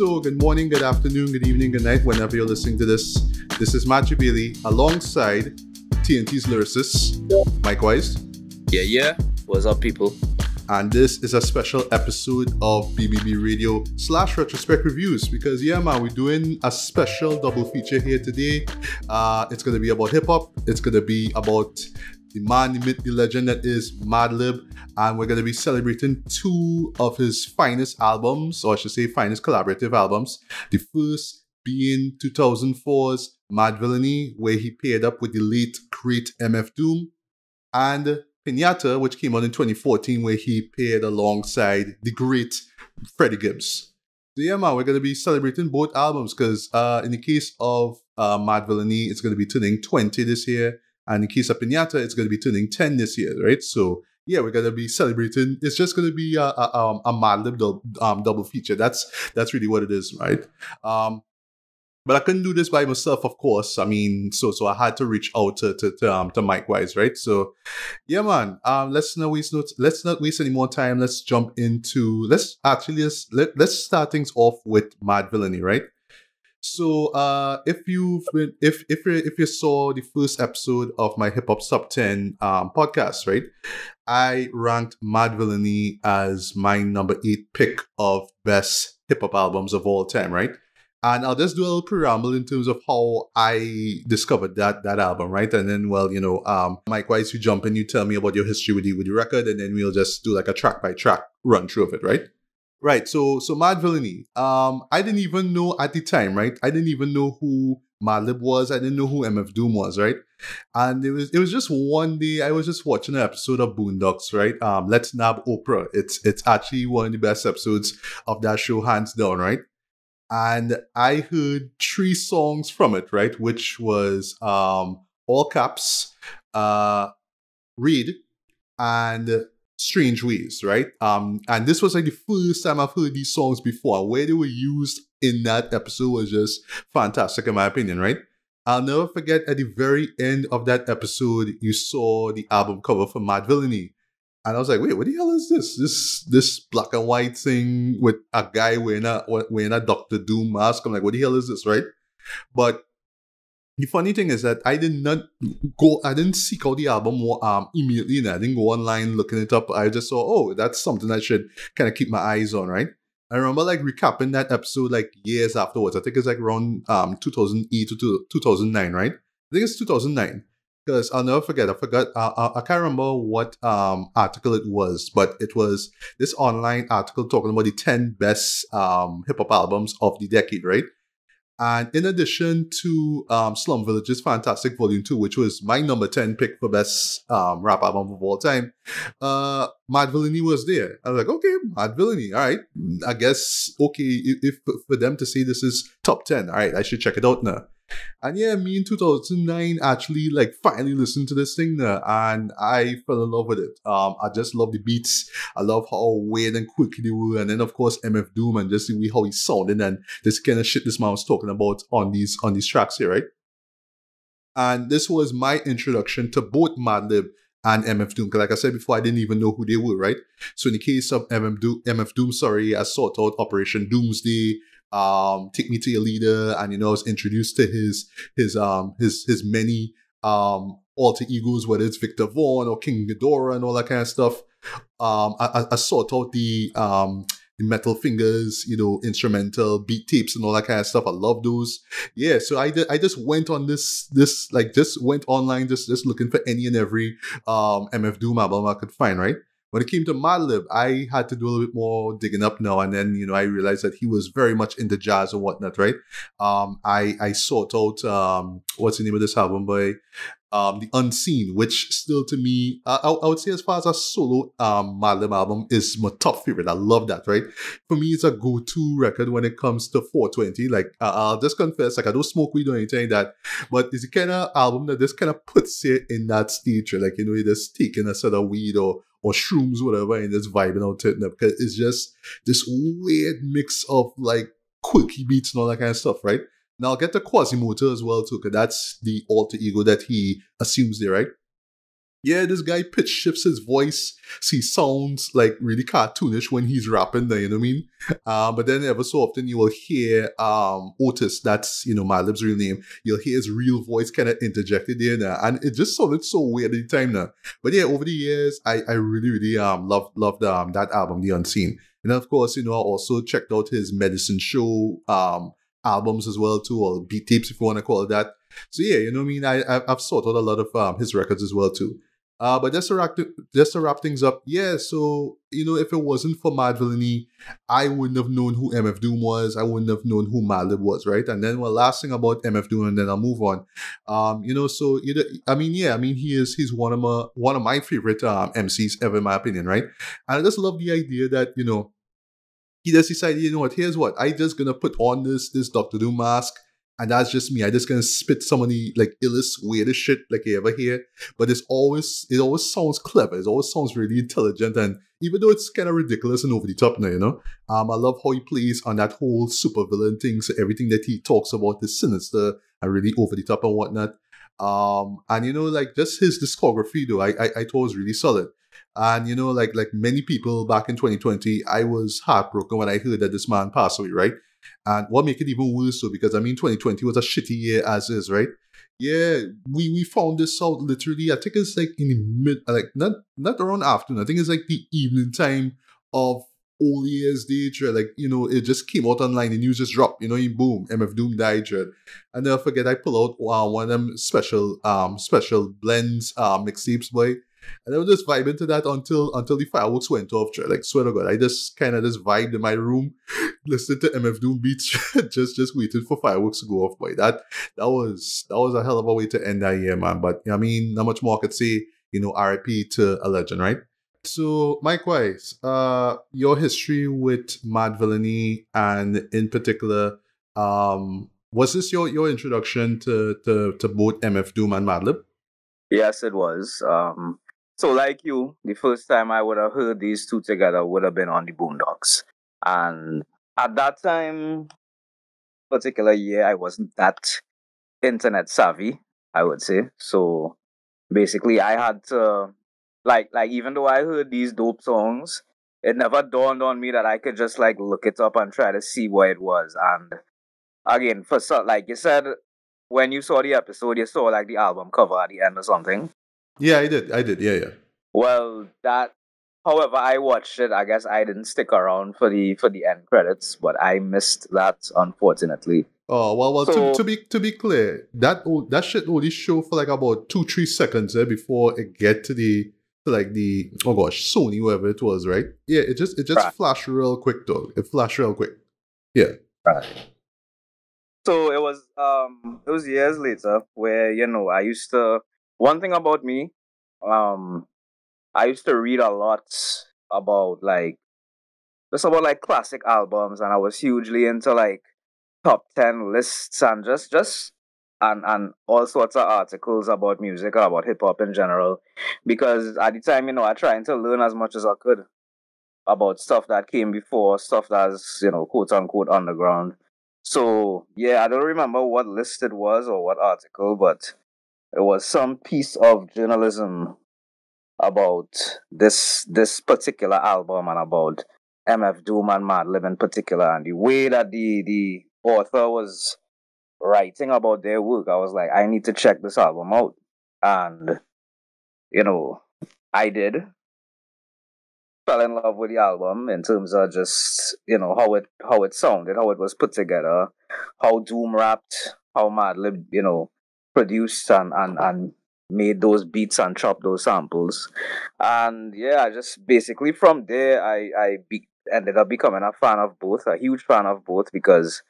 So good morning, good afternoon, good evening, good night, whenever you're listening to this. This is Madvillainy alongside TNT's lyricist, Micwise. Yeah. What's up, people? And this is a special episode of BBB Radio / Retrospect Reviews because, yeah, man, we're doing a special double feature here today. It's going to be about hip-hop. It's going to be about the man, the myth, the legend that is Madlib. And we're going to be celebrating two of his finest albums, or I should say finest collaborative albums. The first being 2004's Madvillainy, where he paired up with the late, great MF Doom. And Pinata, which came out in 2014, where he paired alongside the great Freddie Gibbs. So yeah, man, we're going to be celebrating both albums because in the case of Madvillainy, it's going to be turning 20 this year. And in the case of Pinata, it's going to be turning 10 this year, right? So yeah, we're going to be celebrating. It's just going to be a Madlib double feature. That's really what it is, right? But I couldn't do this by myself, of course. I mean, so I had to reach out to Micwise, right? So, yeah, man. Let's not waste any more time. Let's jump into. Let's start things off with Madvillainy, right? So, if you saw the first episode of my Hip Hop Sub 10 podcast, right? I ranked Madvillainy as my number 8 pick of best hip hop albums of all time, right? And I'll just do a little pre-ramble in terms of how I discovered that album, right? And then, well, Micwise, you jump in, you tell me about your history with the record, and then we'll just do like a track-by-track run-through of it, right? Right, so Madvillainy, I didn't even know at the time, right? I didn't even know who Madlib was. I didn't know who MF Doom was, right? And it was just one day, I was just watching an episode of Boondocks, right? Let's Nab Oprah. It's actually one of the best episodes of that show, hands down, right? And I heard 3 songs from it, right? Which was All Caps, Read, and Strange Ways, right? And this was like the first time I've heard these songs before. Where they were used in that episode was just fantastic in my opinion, right? I'll never forget at the very end of that episode, you saw the album cover for Madvillainy. And I was like, wait, what the hell is this? This black and white thing with a guy wearing a Dr. Doom mask. I'm like, what the hell is this, right? But the funny thing is that I didn't seek out the album immediately. And I didn't go online looking it up. I just saw, oh, that's something I should kind of keep my eyes on, right? I remember like recapping that episode like years afterwards. I think it's like around 2008 to 2009, right? I think it's 2009. Because I'll never forget, I can't remember what article it was, but it was this online article talking about the 10 best hip-hop albums of the decade, right? And in addition to Slum Village's Fantastic Volume 2, which was my number 10 pick for best rap album of all time, Madvillainy was there. I was like, okay, Madvillainy, all right. I guess, okay, if for them to say this is top 10, all right, I should check it out now. And yeah, me in 2009 actually like finally listened to this thing now, and I fell in love with it. I just love the beats. I love how weird and quirky they were, and then of course MF Doom and just the way how he sounded and this kind of shit this man was talking about on these tracks here, right? And this was my introduction to both Madlib and MF Doom, because like I said before, I didn't even know who they were, right? So in the case of MF Doom, I sought out Operation Doomsday, Take Me to Your Leader, and I was introduced to his many alter egos, whether it's Victor Vaughn or King Ghidorah and all that kind of stuff. I sought out the Metal Fingers, instrumental beat tapes and all that kind of stuff. I love those. Yeah, so I just went on just went online just looking for any and every MF Doom album I could find, right? When it came to Madlib, I had to do a little bit more digging up now, and then I realized that he was very much into jazz and whatnot, right? I sought out what's the name of this album by The Unseen, which still to me, I would say as far as a solo Madlib album is my top favorite. I love that, right? For me, it's a go-to record when it comes to 420. Like I'll just confess, like I don't smoke weed or anything like that, but it's the kind of album that just kind of puts you in that stage, like you're just taking a sort of weed or shrooms, whatever, and just vibing out to it, because it's just this weird mix of like quirky beats and all that kind of stuff, right? Now I'll get to Quasimoto as well too, because that's the alter ego that he assumes there, right? Yeah, this guy pitch shifts his voice. So he sounds like really cartoonish when he's rapping there, you know what I mean? But then ever so often you will hear Otis, that's, Madlib's real name. You'll hear his real voice kind of interjected there now. And it just sounded so weird at the time now. But yeah, over the years, I really, really loved that album, The Unseen. And then, of course, I also checked out his Medicine Show albums as well too, or beat tapes if you want to call it that. So yeah, you know what I mean? I've sought out a lot of his records as well too. But just to wrap things up, yeah, so, if it wasn't for Madvillainy, I wouldn't have known who MF Doom was. I wouldn't have known who Madlib was, right? And then, last thing about MF Doom, and then I'll move on. So, he's one of my favorite MCs ever, in my opinion, right? And I just love the idea that, he just decided, here's what, I just gonna put on this Dr. Doom mask, and that's just me. I just gonna spit some of the illest, weirdest shit you ever hear. But it always sounds clever. It always sounds really intelligent. And even though it's kind of ridiculous and over the top now, I love how he plays on that whole supervillain thing. So everything that he talks about is sinister and really over the top and whatnot. And just his discography though, I thought was really solid. And like many people back in 2020, I was heartbroken when I heard that this man passed away, right? And what make it even worse so, because 2020 was a shitty year as is, right? Yeah, we found this out literally, I think it's in the not around afternoon, I think it's the evening time of All Year's Day, right? It just came out online, the news just dropped, boom, MF Doom died, right? And then I forget, I pull out one of them special blends, mixtapes, boy. And I was just vibing to that until the fireworks went off. Swear to God, I just kind of just vibed in my room, listening to MF Doom beats, just waiting for fireworks to go off. Boy, that was a hell of a way to end that year, man. But not much more I could say. RIP to a legend, right? So, Micwise, your history with Madvillainy, and in particular, was this your introduction to both MF Doom and Madlib? Yes, it was. So like you, the first time I would have heard these two together would have been on the Boondocks. And at that time, particular year, I wasn't that internet savvy, I would say. So basically I had to like even though I heard these dope songs, it never dawned on me that I could just look it up and try to see what it was. And again, like you said, when you saw the episode, you saw the album cover at the end or something. Yeah, I did. Yeah. Well, however, I watched it. I guess I didn't stick around for the end credits, but I missed that, unfortunately. Oh well. So, to be clear, that shit only show for about 2-3 seconds before it get to the oh gosh, Sony, whoever it was, right? Yeah, it just right. flashed real quick though. It flashed real quick. Yeah. Right. So it was years later where I used to, one thing about me, I used to read a lot about just about classic albums, and I was hugely into top 10 lists and just and all sorts of articles about music or about hip hop in general, because at the time I trying to learn as much as I could about stuff that came before, stuff that's quote unquote underground. So yeah, I don't remember what list it was or what article, but it was some piece of journalism about this particular album and about MF Doom and Madlib in particular, and the way that the author was writing about their work. I was like, I need to check this album out. And I did. Fell in love with the album in terms of just how it sounded, how it was put together, how Doom rapped, how Madlib produced and made those beats and chopped those samples. And yeah, just basically from there ended up becoming a fan of both, a huge fan of both, because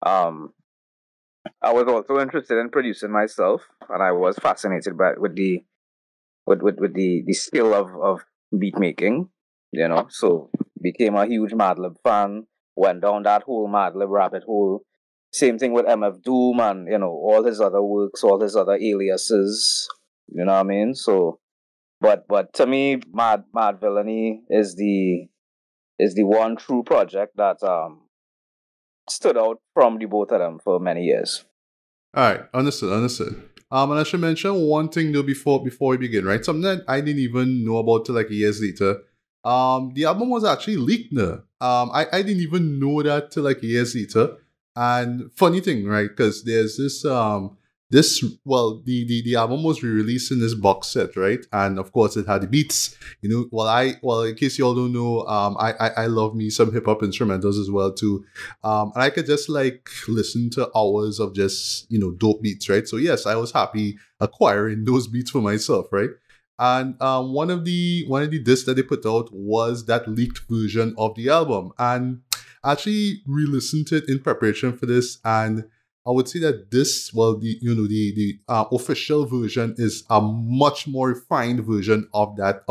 I was also interested in producing myself, and I was fascinated with the skill of beat making. So became a huge Madlib fan. Went down that whole Madlib rabbit hole. Same thing with MF Doom and all his other works, all his other aliases. You know what I mean? So, but to me, Madvillainy is the one true project that stood out from the both of them for many years. All right, understood. And I should mention one thing though before we begin, right? Something that I didn't even know about till like years later. The album was actually leaked now. I didn't even know that till like years later. And funny thing, right? Because there's the album was re-released in this box set, right? And of course it had the beats. You know, in case you all don't know, I love me some hip hop instrumentals as well too. And I could just like listen to hours of just, you know, dope beats, right? So yes, I was happy acquiring those beats for myself, right? And one of the discs that they put out was that leaked version of the album, and I actually re-listened to it in preparation for this, and I would say that this, well, the official version is a much more refined version of that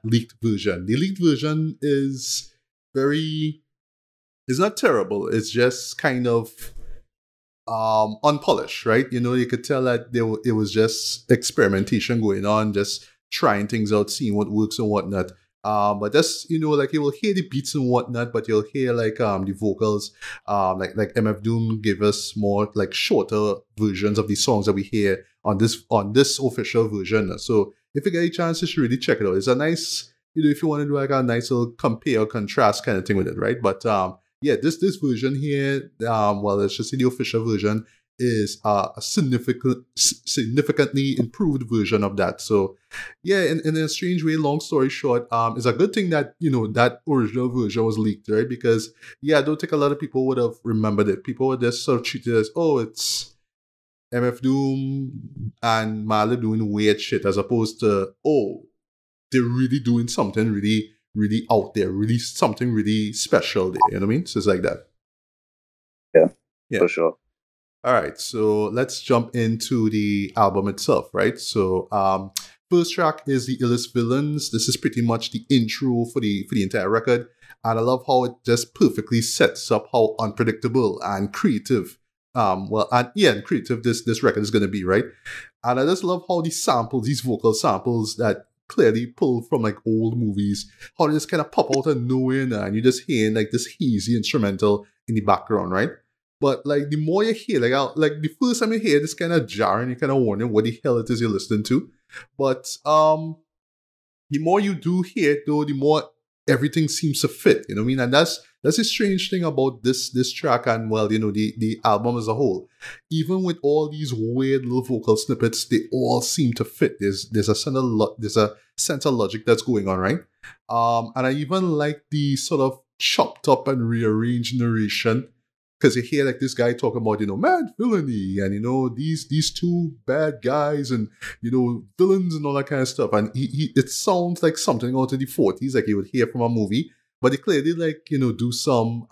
leaked version. The leaked version is it's not terrible. It's just kind of unpolished, right? You know, you could tell that it was just experimentation going on, just trying things out, seeing what works and whatnot. But that's, you know, like you will hear the beats and whatnot, but you'll hear like the vocals. Like MF Doom gave us more like shorter versions of the songs that we hear on this official version. So if you get a chance, you should really check it out. It's a nice, you know, if you want to do like a nice little compare contrast kind of thing with it, right? But yeah, this version here, well, let's just say the official version is a significantly improved version of that. So yeah, in a strange way, long story short, it's a good thing that, you know, that original version was leaked, right? Because yeah, I don't think a lot of people would have remembered it. People would just sort of treat it as, oh, it's MF Doom and Madlib doing weird shit, as opposed to, oh, they're really doing something really out there, really something really special there. You know what I mean? So it's like that. Yeah, for sure. All right, so let's jump into the album itself, right? So, first track is the Illest Villains. This is pretty much the intro for the entire record, and I love how it just perfectly sets up how unpredictable and creative, and creative this record is gonna be, right? And I just love how these vocal samples that clearly pull from like old movies, how they just kind of pop out of nowhere now, and you're just hearing like this hazy instrumental in the background, right? But like the more you hear, like the first time you hear it, it's kind of jarring. You're kind of wondering what the hell it is you're listening to. But the more you do hear it, though, the more everything seems to fit. You know what I mean? And that's a strange thing about this track, and well, you know, the album as a whole. Even with all these weird little vocal snippets, they all seem to fit. There's a sense of logic that's going on, right? And I even like the sort of chopped up and rearranged narration. Because you hear like this guy talking about, you know, Madvillainy and, you know, these two bad guys and, you know, villains and all that kind of stuff. And it sounds like something out of the 40s, like you would hear from a movie. But they clearly like, you know, do some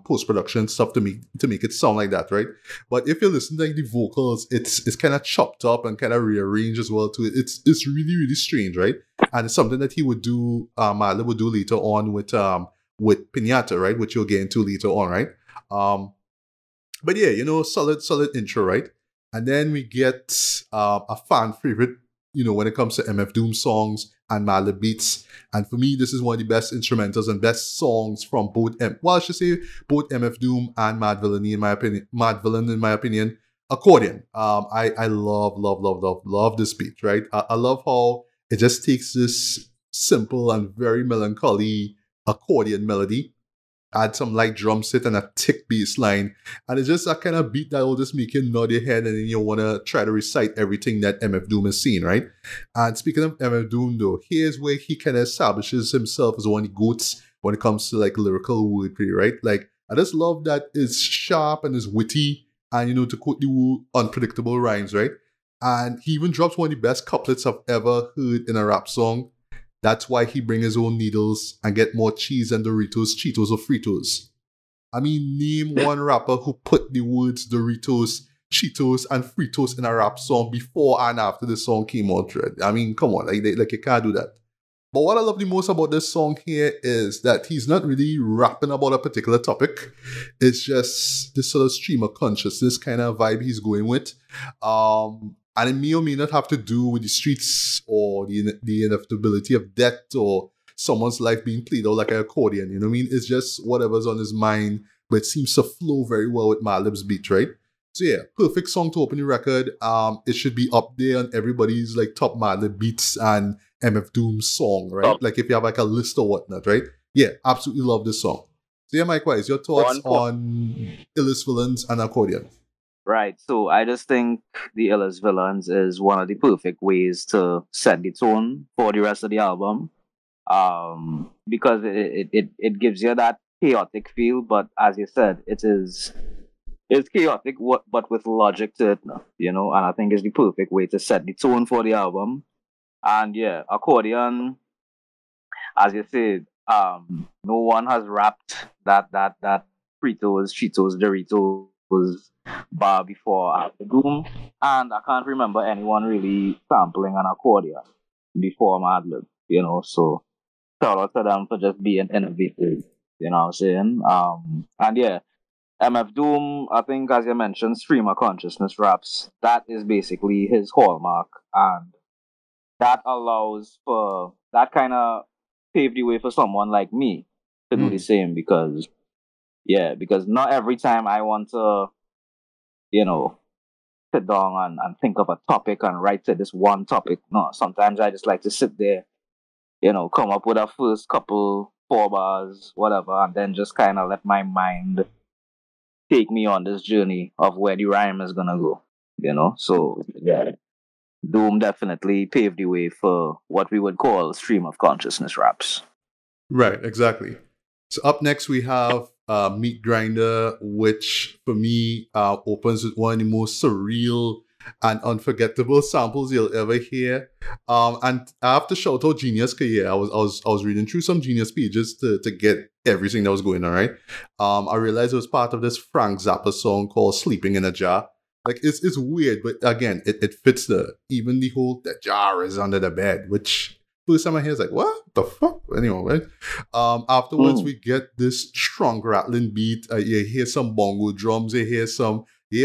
post-production stuff to make it sound like that, right? But if you listen to like the vocals, it's kind of chopped up and kind of rearranged as well too. It's really, really strange, right? And it's something that he would do, Madlib would do later on with Pinata, right? Which you'll get into later on, right? But yeah, you know, solid intro, right? And then we get a fan favorite, you know, when it comes to MF Doom songs and Madlib beats. And for me, this is one of the best instrumentals and best songs from both I should say both MF Doom and Madvillainy in my opinion. Madvillain, in my opinion. Accordion. I love this beat, right? I love how it just takes this simple and very melancholy accordion melody, add some light drum set and a thick bass line, and it's just that kind of beat that will just make you nod your head and then you want to try to recite everything that MF Doom has seen, right? And speaking of MF Doom though, here's where he kind of establishes himself as one of the goats when it comes to like lyrical wordplay, right? Like, I just love that it's sharp and it's witty and, you know, to quote the unpredictable rhymes, right? And he even drops one of the best couplets I've ever heard in a rap song. That's why he bring his own needles and get more cheese and Doritos, Cheetos, or Fritos. I mean, name one rapper who put the words Doritos, Cheetos, and Fritos in a rap song before and after the song came out. Right? I mean, come on, like you can't do that. But what I love the most about this song here is that he's not really rapping about a particular topic. It's just this sort of stream of consciousness kind of vibe he's going with. And it may or may not have to do with the streets or the inevitability of death or someone's life being played out like an accordion. You know what I mean? It's just whatever's on his mind, but it seems to flow very well with Madlib's beat, right? So yeah, perfect song to open your record. It should be up there on everybody's like top Madlib beats and MF Doom song, right? Like if you have like a list or whatnot, right? Yeah, absolutely love this song. So yeah, Micwise, your thoughts on Illest Villains and Accordion? Right. So I just think the Illest Villains is one of the perfect ways to set the tone for the rest of the album. Because it gives you that chaotic feel, but as you said, it's chaotic, but with logic to it, you know. And I think it's the perfect way to set the tone for the album. And yeah, Accordion, as you said, no one has rapped that Fritos, Cheetos, Doritos bar before after Doom, and I can't remember anyone really sampling an accordion before Madlib, you know. So shout out to them for just being innovative, you know what I'm saying? And yeah, MF Doom, I think as you mentioned, stream of consciousness raps, that is basically his hallmark, and that allows for that kind of paved the way for someone like me to do the same, because not every time I want to, you know, sit down and think of a topic and write to this one topic. No, sometimes I just like to sit there, you know, come up with a first couple 4 bars, whatever, and then just kind of let my mind take me on this journey of where the rhyme is gonna go, you know. So yeah, Doom definitely paved the way for what we would call stream of consciousness raps. Right, exactly. So up next we have Meat Grinder, which for me opens with one of the most surreal and unforgettable samples you'll ever hear. And I have to shout out Genius, because yeah, I was reading through some Genius pages to get everything that was going on, right? I realized it was part of this Frank Zappa song called Sleeping in a Jar. Like it's weird, but again, it fits the whole the jar is under the bed, which first time I hear is like, what the fuck? Anyway, right? Afterwards we get this strong rattling beat. You hear some bongo drums, you hear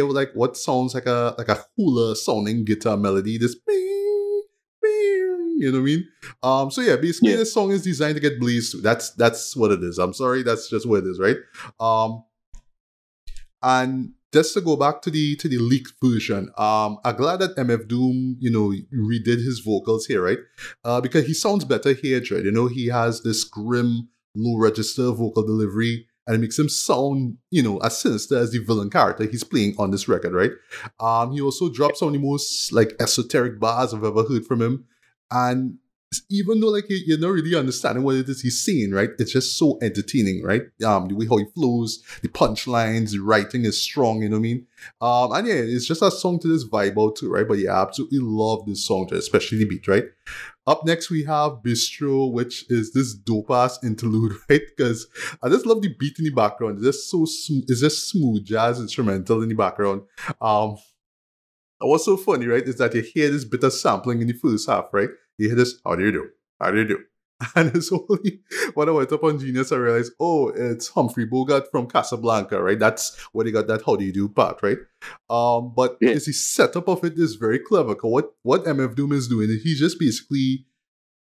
like what sounds like a hula sounding guitar melody, this bing, bing, you know what I mean? So yeah, basically this song is designed to get blazed to. That's what it is. I'm sorry, that's just what it is, right? And just to go back to the leaked version, I'm glad that MF Doom, you know, redid his vocals here, right? Because he sounds better here, right? You know, he has this grim, low register vocal delivery, and it makes him sound, you know, as sinister as the villain character he's playing on this record, right? He also dropped some of the most like esoteric bars I've ever heard from him, and even though like you're not really understanding what it is he's saying, right? It's just so entertaining, right? The way how he flows, the punchlines, the writing is strong, you know what I mean? And yeah, it's just a song to this vibe out too, right? But yeah, I absolutely love this song, especially the beat, right? Up next we have Bistro, which is this dope ass interlude, right? Because I just love the beat in the background. It's just so it's just smooth jazz instrumental in the background. What's so funny, right, is that you hear this bit of sampling in the first half, right? You hear this, how do you do? How do you do? And it's only when I went up on Genius, I realized, oh, it's Humphrey Bogart from Casablanca, right? That's where they got that how do you do part, right? But the setup of it is very clever. Because what MF Doom is doing is he's just basically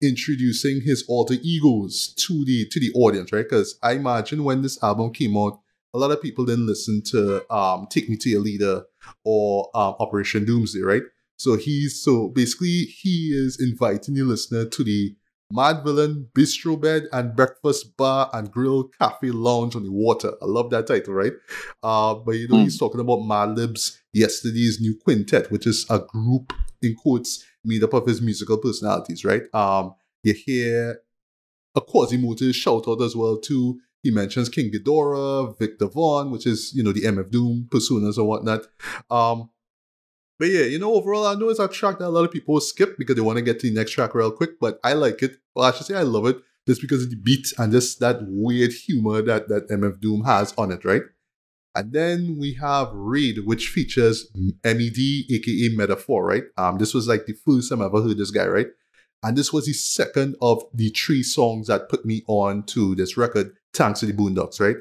introducing his alter egos to the audience, right? Because I imagine when this album came out, a lot of people didn't listen to Take Me to Your Leader or Operation Doomsday, right? So basically he is inviting the listener to the Madvillain Bistro Bed and Breakfast Bar and Grill Cafe Lounge on the Water. I love that title, right? But you know, he's talking about Madlib's Yesterday's New Quintet, which is a group, in quotes, made up of his musical personalities, right? You hear a Quasimoto shout out as well too. He mentions King Ghidorah, Victor Vaughn, which is, you know, the MF Doom personas and whatnot. But yeah, you know, overall, I know it's a track that a lot of people skip because they want to get to the next track real quick, but I like it. Well, I should say I love it just because of the beat and just that weird humor that MF Doom has on it, right? And then we have Raid, which features MED, aka Metaphor, right? This was like the first time I ever heard this guy, right? And this was the second of the 3 songs that put me on to this record, thanks to the Boondocks, right?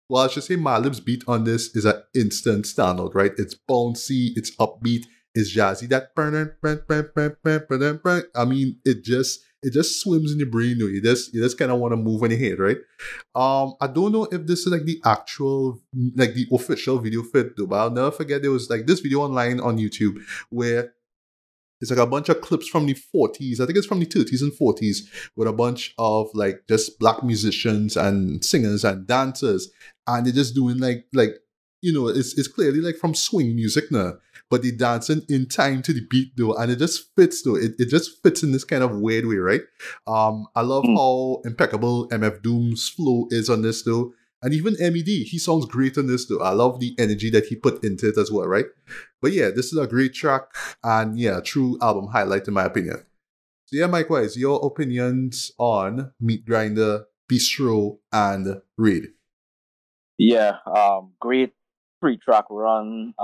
I should say Madlib's beat on this is an instant standout, right? It's bouncy, it's upbeat, it's jazzy. That I mean, it just it just swims in your brain, though. You just kind of want to move on your head, right? I don't know if this is like the actual, like the official video fit though, but I'll never forget there was like this video online on YouTube where it's like a bunch of clips from the 40s. I think it's from the 30s and 40s with a bunch of like just black musicians and singers and dancers. And they're just doing like you know, it's clearly like from swing music now, but they're dancing in time to the beat though. And it just fits though. It just fits in this kind of weird way, right? I love how impeccable MF Doom's flow is on this though. And even MED, he sounds great on this though. I love the energy that he put into it as well, right? But yeah, this is a great track and yeah, true album highlight in my opinion. So yeah, Micwise, your opinions on Meat Grinder, Bistro, and Raid? Yeah, great 3-track run.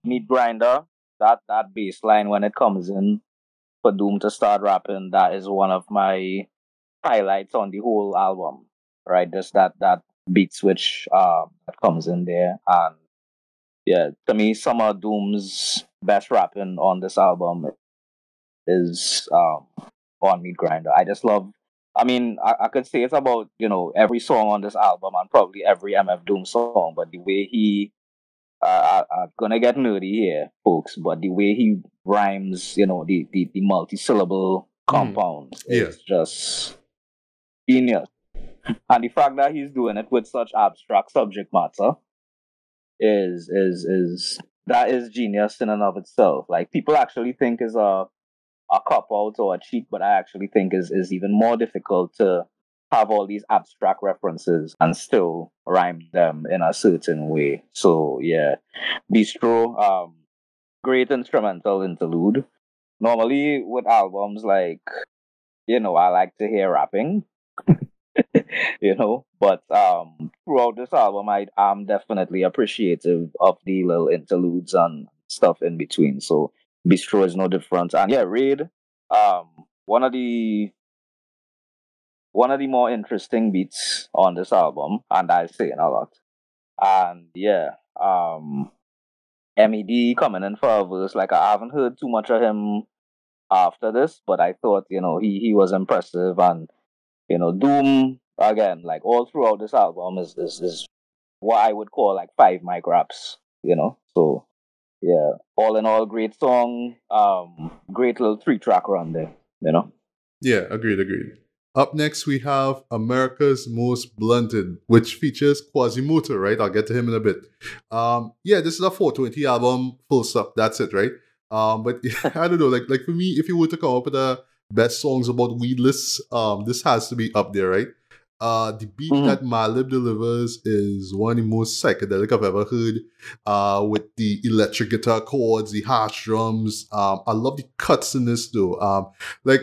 Meat Grinder, that bass line when it comes in for Doom to start rapping, that is one of my highlights on the whole album, right? Just that beat switch that comes in there. And yeah, to me, some of Doom's best rapping on this album is on Meat Grinder. I just love, I mean, I could say it's about, you know, every song on this album and probably every MF Doom song, but the way he, I'm gonna get nerdy here, folks, but the way he rhymes, you know, the multi-syllable compounds is just genius. And the fact that he's doing it with such abstract subject matter is that is genius in and of itself. Like, people actually think is a cop out or a cheat, but I actually think is even more difficult to have all these abstract references and still rhyme them in a certain way. So yeah, Bistro, great instrumental interlude. Normally with albums, like, you know, I like to hear rapping. You know, but throughout this album, I'm definitely appreciative of the little interludes and stuff in between. So Bistro is no different. And yeah, Raid, one of the more interesting beats on this album, and I'll say it a lot. And yeah, MED coming in for a verse. Like, I haven't heard too much of him after this, but I thought, you know, he was impressive. And you know, Doom, again, like all throughout this album is what I would call like 5 mic raps, you know. So yeah, all in all, great song, great little 3-track run there, you know. Yeah, agreed. Up next, we have America's Most Blunted, which features Quasimoto, right? I'll get to him in a bit. Yeah, this is a 420 album, full stop, that's it, right? But I don't know, like for me, if you were to come up with a best songs about weedless, this has to be up there, right? The beat that Madlib delivers is one of the most psychedelic I've ever heard. With the electric guitar chords, the harsh drums. I love the cuts in this though. Like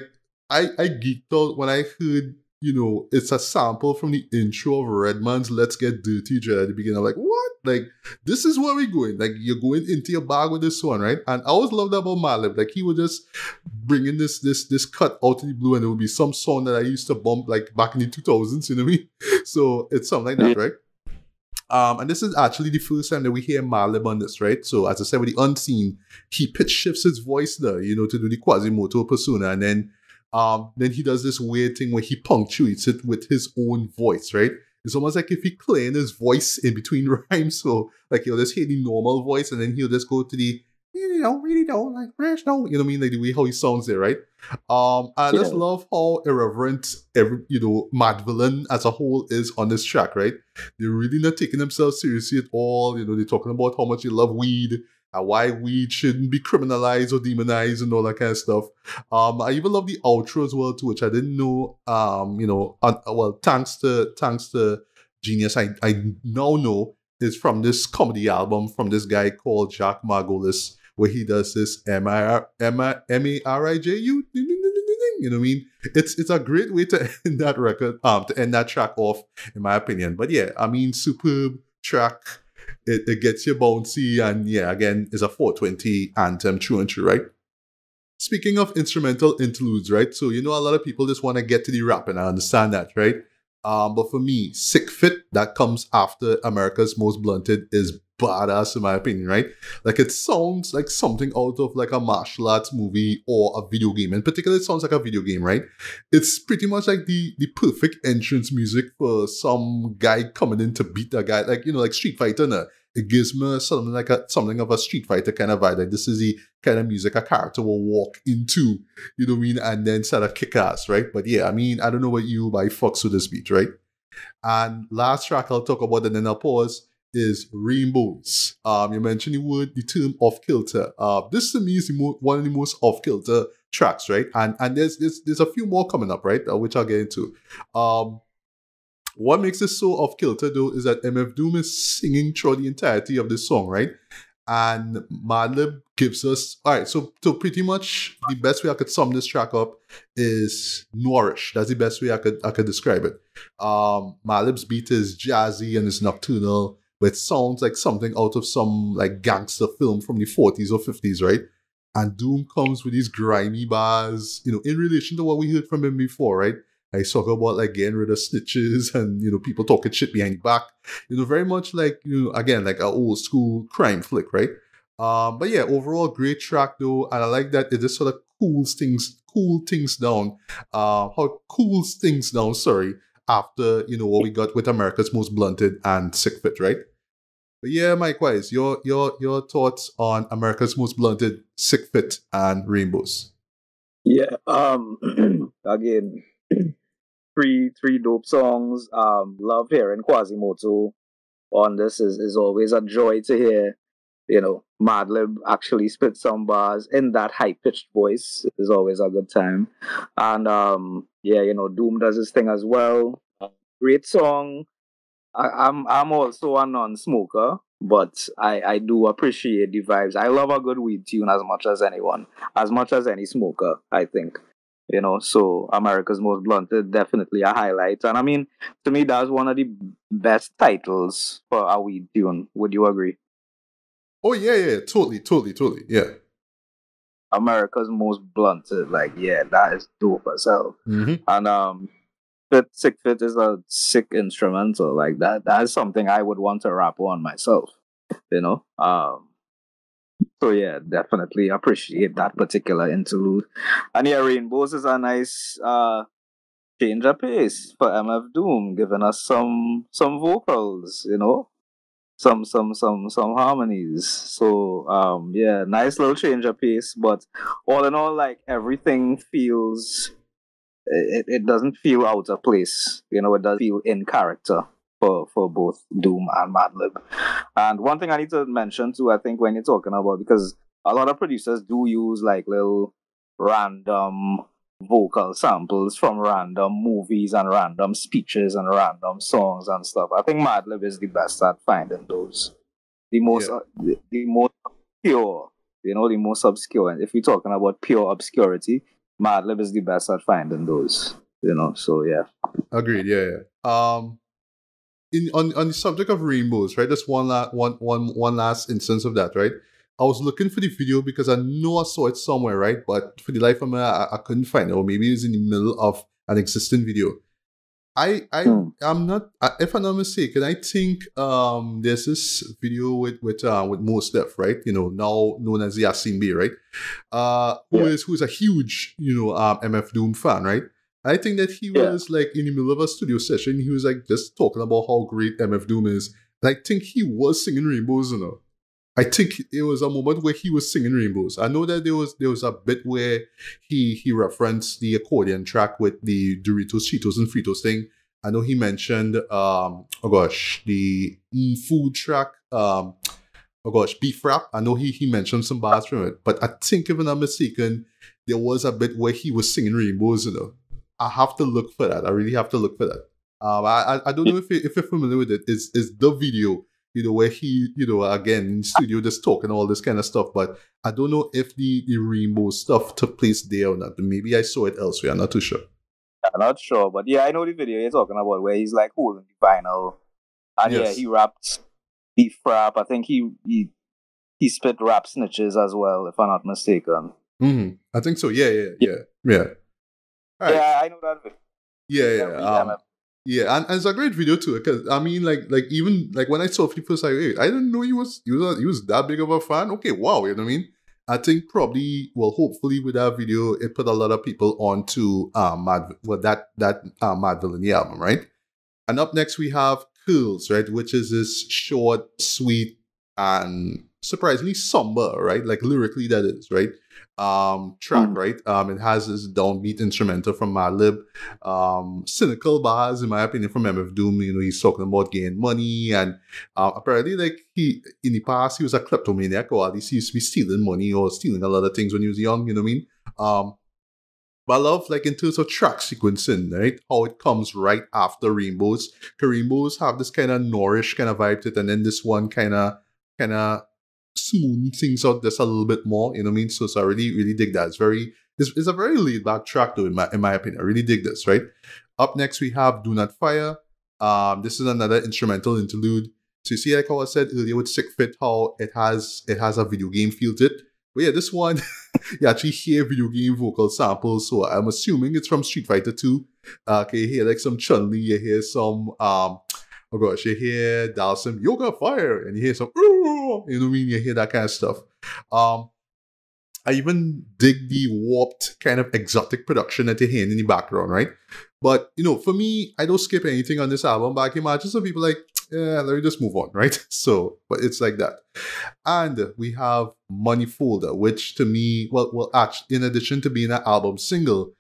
I geeked out when I heard, you know, it's a sample from the intro of Redman's Let's Get Dirty Dread at the beginning. I'm like, what? Like, this is where we're going. Like, you're going into your bag with this one, right? And I always loved that about Madlib. Like, he would just bring in this cut out of the blue, and it would be some song that I used to bump, like, back in the 2000s, you know what I mean? So, it's something like that, right? And this is actually the first time that we hear Madlib on this, right? So, as I said, with the unseen, he pitch shifts his voice there, you know, to do the Quasimoto persona, and then he does this weird thing where he punctuates it with his own voice, right? It's almost like if he clearing his voice in between rhymes. So, like, he'll just hear the normal voice and then he'll just go to the, you know, really don't like rational, you know what I mean? Like the way how he sounds there, right? I just love how irreverent you know, Madvillain as a whole is on this track, right? They're really not taking themselves seriously at all. You know, they're talking about how much they love weed, and why weed shouldn't be criminalized or demonized and all that kind of stuff. I even love the outro as well too, which I didn't know. You know, well, thanks to Genius, I now know is from this comedy album from this guy called Jacques Margolis, where he does this M-A-R-I-J-U, you know what I mean? It's a great way to end that record, to end that track off, in my opinion. But yeah, I mean, superb track. It gets you bouncy, and yeah, again, it's a 420 anthem, true and true, right? Speaking of instrumental interludes, right? So, you know, a lot of people just want to get to the rap, and I understand that, right? But for me, Sick Fit, that comes after America's Most Blunted, is badass in my opinion, right? Like it sounds like something out of like a martial arts movie or a video game. In particular, it sounds like a video game, right? It's pretty much like the perfect entrance music for some guy coming in to beat a guy, like, you know, like Street Fighter. Nah. It gives me something like something of a Street Fighter kind of vibe. Like this is the kind of music a character will walk into, you know what I mean, and then sort of kick ass, right? But yeah, I mean, I don't know what you, but I fucks with this beat, right? And last track I'll talk about and then I'll pause is Rainbows. You mentioned the term off kilter. This to me is one of the most off kilter tracks, right? And there's a few more coming up, right? Which I'll get into. What makes this so off kilter though is that MF Doom is singing throughout the entirety of the song, right? And Madlib gives us, all right, so pretty much the best way I could sum this track up is noirish. That's the best way I could describe it. Madlib's beat is jazzy and it's nocturnal, but it sounds like something out of some like gangster film from the 40s or 50s, right? And Doom comes with these grimy bars, you know, in relation to what we heard from him before, right? I talk about like getting rid of snitches and, you know, people talking shit behind the back. You know, very much like, you know, again, like an old school crime flick, right? But yeah, overall great track though, and I like that it just sort of cool things down. How cools things down, sorry, after, you know, what we got with America's Most Blunted and Sick Fit, right? But yeah, Micwise, your thoughts on America's Most Blunted, Sick Fit, and Rainbows. Yeah, again, three dope songs. Love hearing Quasimoto on this is always a joy to hear. You know, Madlib actually spit some bars in that high-pitched voice. Is always a good time. And yeah, you know, Doom does his thing as well. Great song. I'm also a non-smoker, but I do appreciate the vibes. I love a good weed tune as much as anyone, as much as any smoker, I think. You know, so America's Most Blunted, definitely a highlight. And I mean, to me, that's one of the best titles for a weed tune. Would you agree? Oh yeah, totally, yeah. America's Most Blunted, like, yeah, that is dope as hell. Mm-hmm. And Sick Fit is a sick instrumental, like that. That's something I would want to rap on myself, you know. So yeah, definitely appreciate that particular interlude. And yeah, Rainbows is a nice change of pace for MF Doom, giving us some vocals, you know, some harmonies. So yeah, nice little change of pace. But all in all, like everything feels, it doesn't feel out of place. You know, it does feel in character for both Doom and Madlib. And one thing I need to mention too, I think when you're talking about, because a lot of producers do use like little random vocal samples from random movies and random speeches and random songs and stuff. I think Madlib is the best at finding those. The most the most pure, you know, the most obscure. And if we're talking about pure obscurity, Madlib is the best at finding those. You know, so yeah. Agreed. Yeah. On the subject of rainbows, right? Just one last instance of that, right? I was looking for the video because I know I saw it somewhere, right? But for the life of me, I couldn't find it, or maybe it's in the middle of an existing video. I'm not, if I'm not mistaken, I think there's this video with Mos Def, right? You know, now known as Yasin Bey, right? Who's a huge, you know, MF Doom fan, right? I think that he was like in the middle of a studio session. He was like just talking about how great MF Doom is. And I think he was singing Rainbows, you know. I think it was a moment where he was singing Rainbows. I know that there was a bit where he referenced the accordion track with the Doritos, Cheetos, and Fritos thing. I know he mentioned the food track, beef wrap. I know he mentioned some bars from it. But I think if I'm not mistaken, there was a bit where he was singing Rainbows, you know. I have to look for that. I really have to look for that. I don't know if you're familiar with it. It's the video, you know, where he, you know, again in studio just talking all this kind of stuff. But I don't know if the rainbow stuff took place there or not. Maybe I saw it elsewhere. I'm not too sure. I'm not sure, but yeah, I know the video you're talking about where he's like holding the vinyl, and yeah, he rapped beef rap. I think he spit rap snitches as well, if I'm not mistaken. I think so. Yeah. All right. Yeah, I know that. Yeah, and it's a great video too. Because I mean, even like when I saw it first, I didn't know he was that big of a fan. Okay, wow, you know what I mean? I think probably, well, hopefully with that video, it put a lot of people onto Madvillainy album, right? And up next we have Curls, right, which is this short, sweet, and surprisingly somber, right? Like lyrically, that is right. Track, right? It has this downbeat instrumental from Madlib. Cynical bars, in my opinion, from MF Doom. You know, he's talking about getting money, and apparently, like he in the past, he was a kleptomaniac, or at least he used to be stealing money or stealing a lot of things when he was young. You know what I mean? But I love, like, in terms of track sequencing, right? How it comes right after Rainbows. Because Rainbows have this kind of Noirish kind of vibe to it, and then this one kind of smooth things out just a little bit more, you know what I mean? So I really, really dig that. It's a very laid back track though, in my opinion. I really dig this, right? Up next we have Do Not Fire. This is another instrumental interlude. So you see, like how I said earlier with Sick Fit, how it has a video game feel to it. But yeah, this one, you actually hear video game vocal samples, so I'm assuming it's from Street Fighter 2. Okay, you hear like some Chun-Li, you hear some oh gosh, you hear Dalsum Yoga Fire, and you hear some, you know what I mean? You hear that kind of stuff. I even dig the warped kind of exotic production that you hear in the background, right? But, you know, for me, I don't skip anything on this album, but I can imagine some people like, yeah, let me just move on, right? So, but it's like that. And we have Money Folder, which to me, well, actually, in addition to being an album single,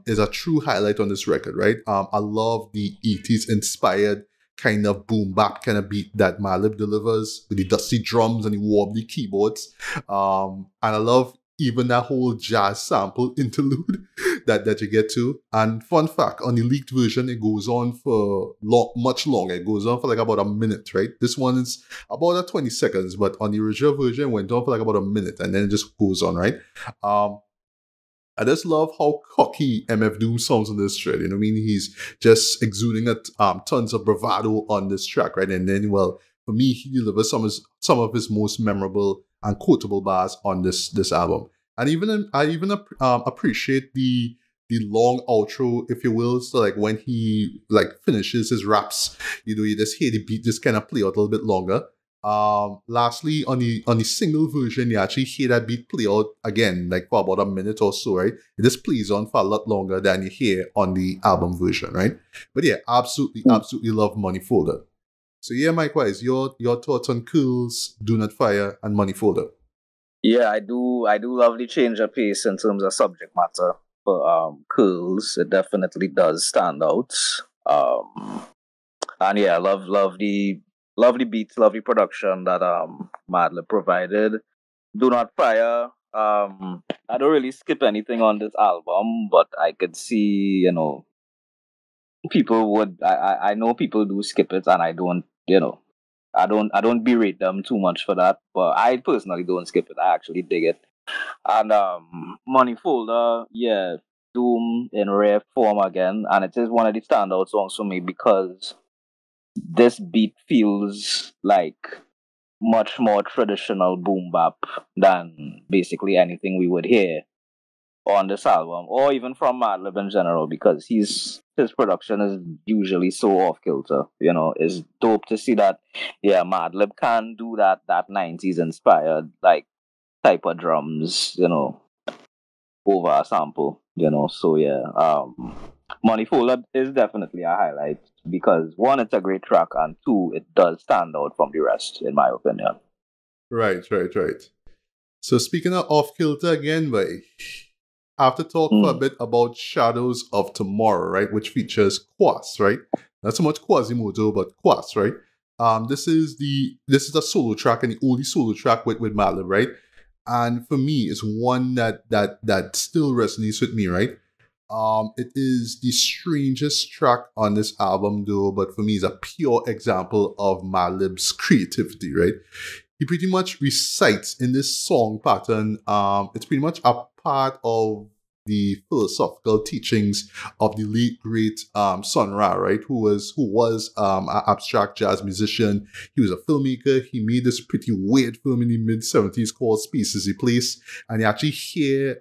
is a true highlight on this record, right? I love the 80s inspired kind of boom bap kind of beat that Madlib delivers with the dusty drums and the wobbly keyboards. And I love even that whole jazz sample interlude that you get to. And fun fact, on the leaked version, it goes on for much longer. It goes on for like about a minute, right? This one is about 20 seconds, but on the original version, it went on for like about a minute, and then it just goes on, right? I just love how cocky MF Doom sounds on this track. You know what I mean? He's just exuding tons of bravado on this track, right? And then, well, for me, he delivers some of his most memorable and quotable bars on this album. And I even appreciate the long outro, if you will. So like when he like finishes his raps, you know, you just hear the beat just kind of play out a little bit longer. Lastly, on the single version, you actually hear that beat play out again, like for about a minute or so, right? It just plays on for a lot longer than you hear on the album version, right? But yeah, absolutely love Money Folder. So yeah, Micwise, your thoughts on Curls, Do Not Fire, and Money Folder? Yeah, I do love the change of pace in terms of subject matter for Curls. It definitely does stand out. And yeah, love the lovely beats, lovely production that Madlib provided. Do Not Fire. I don't really skip anything on this album, but I could see, you know, people would. I know people do skip it, and I don't. You know, I don't berate them too much for that. But I personally don't skip it. I actually dig it. And Money Folder, yeah, Doom in rare form again, and it is one of the standout songs for me because this beat feels like much more traditional boom bap than basically anything we would hear on this album, or even from Madlib in general, because his production is usually so off kilter. You know, it's dope to see that. Yeah, Madlib can do that 90s inspired like type of drums. You know, over a sample. You know, so yeah, Money Folder is definitely a highlight because one, it's a great track, and two, it does stand out from the rest, in my opinion. Right. So speaking of off kilter again, boy, I have to talk for a bit about Shadows of Tomorrow, right? Which features Quas, right? Not so much Quasimodo, but Quas, right? This is a solo track and the only solo track with Madlib, right? And for me, it's one that still resonates with me, right? It is the strangest track on this album, though, but for me, it's a pure example of Madlib's creativity, right? He pretty much recites in this song pattern. It's pretty much a part of the philosophical teachings of the late great Sun Ra, right? Who was an abstract jazz musician. He was a filmmaker. He made this pretty weird film in the mid-70s called Space is a Place, and you actually hear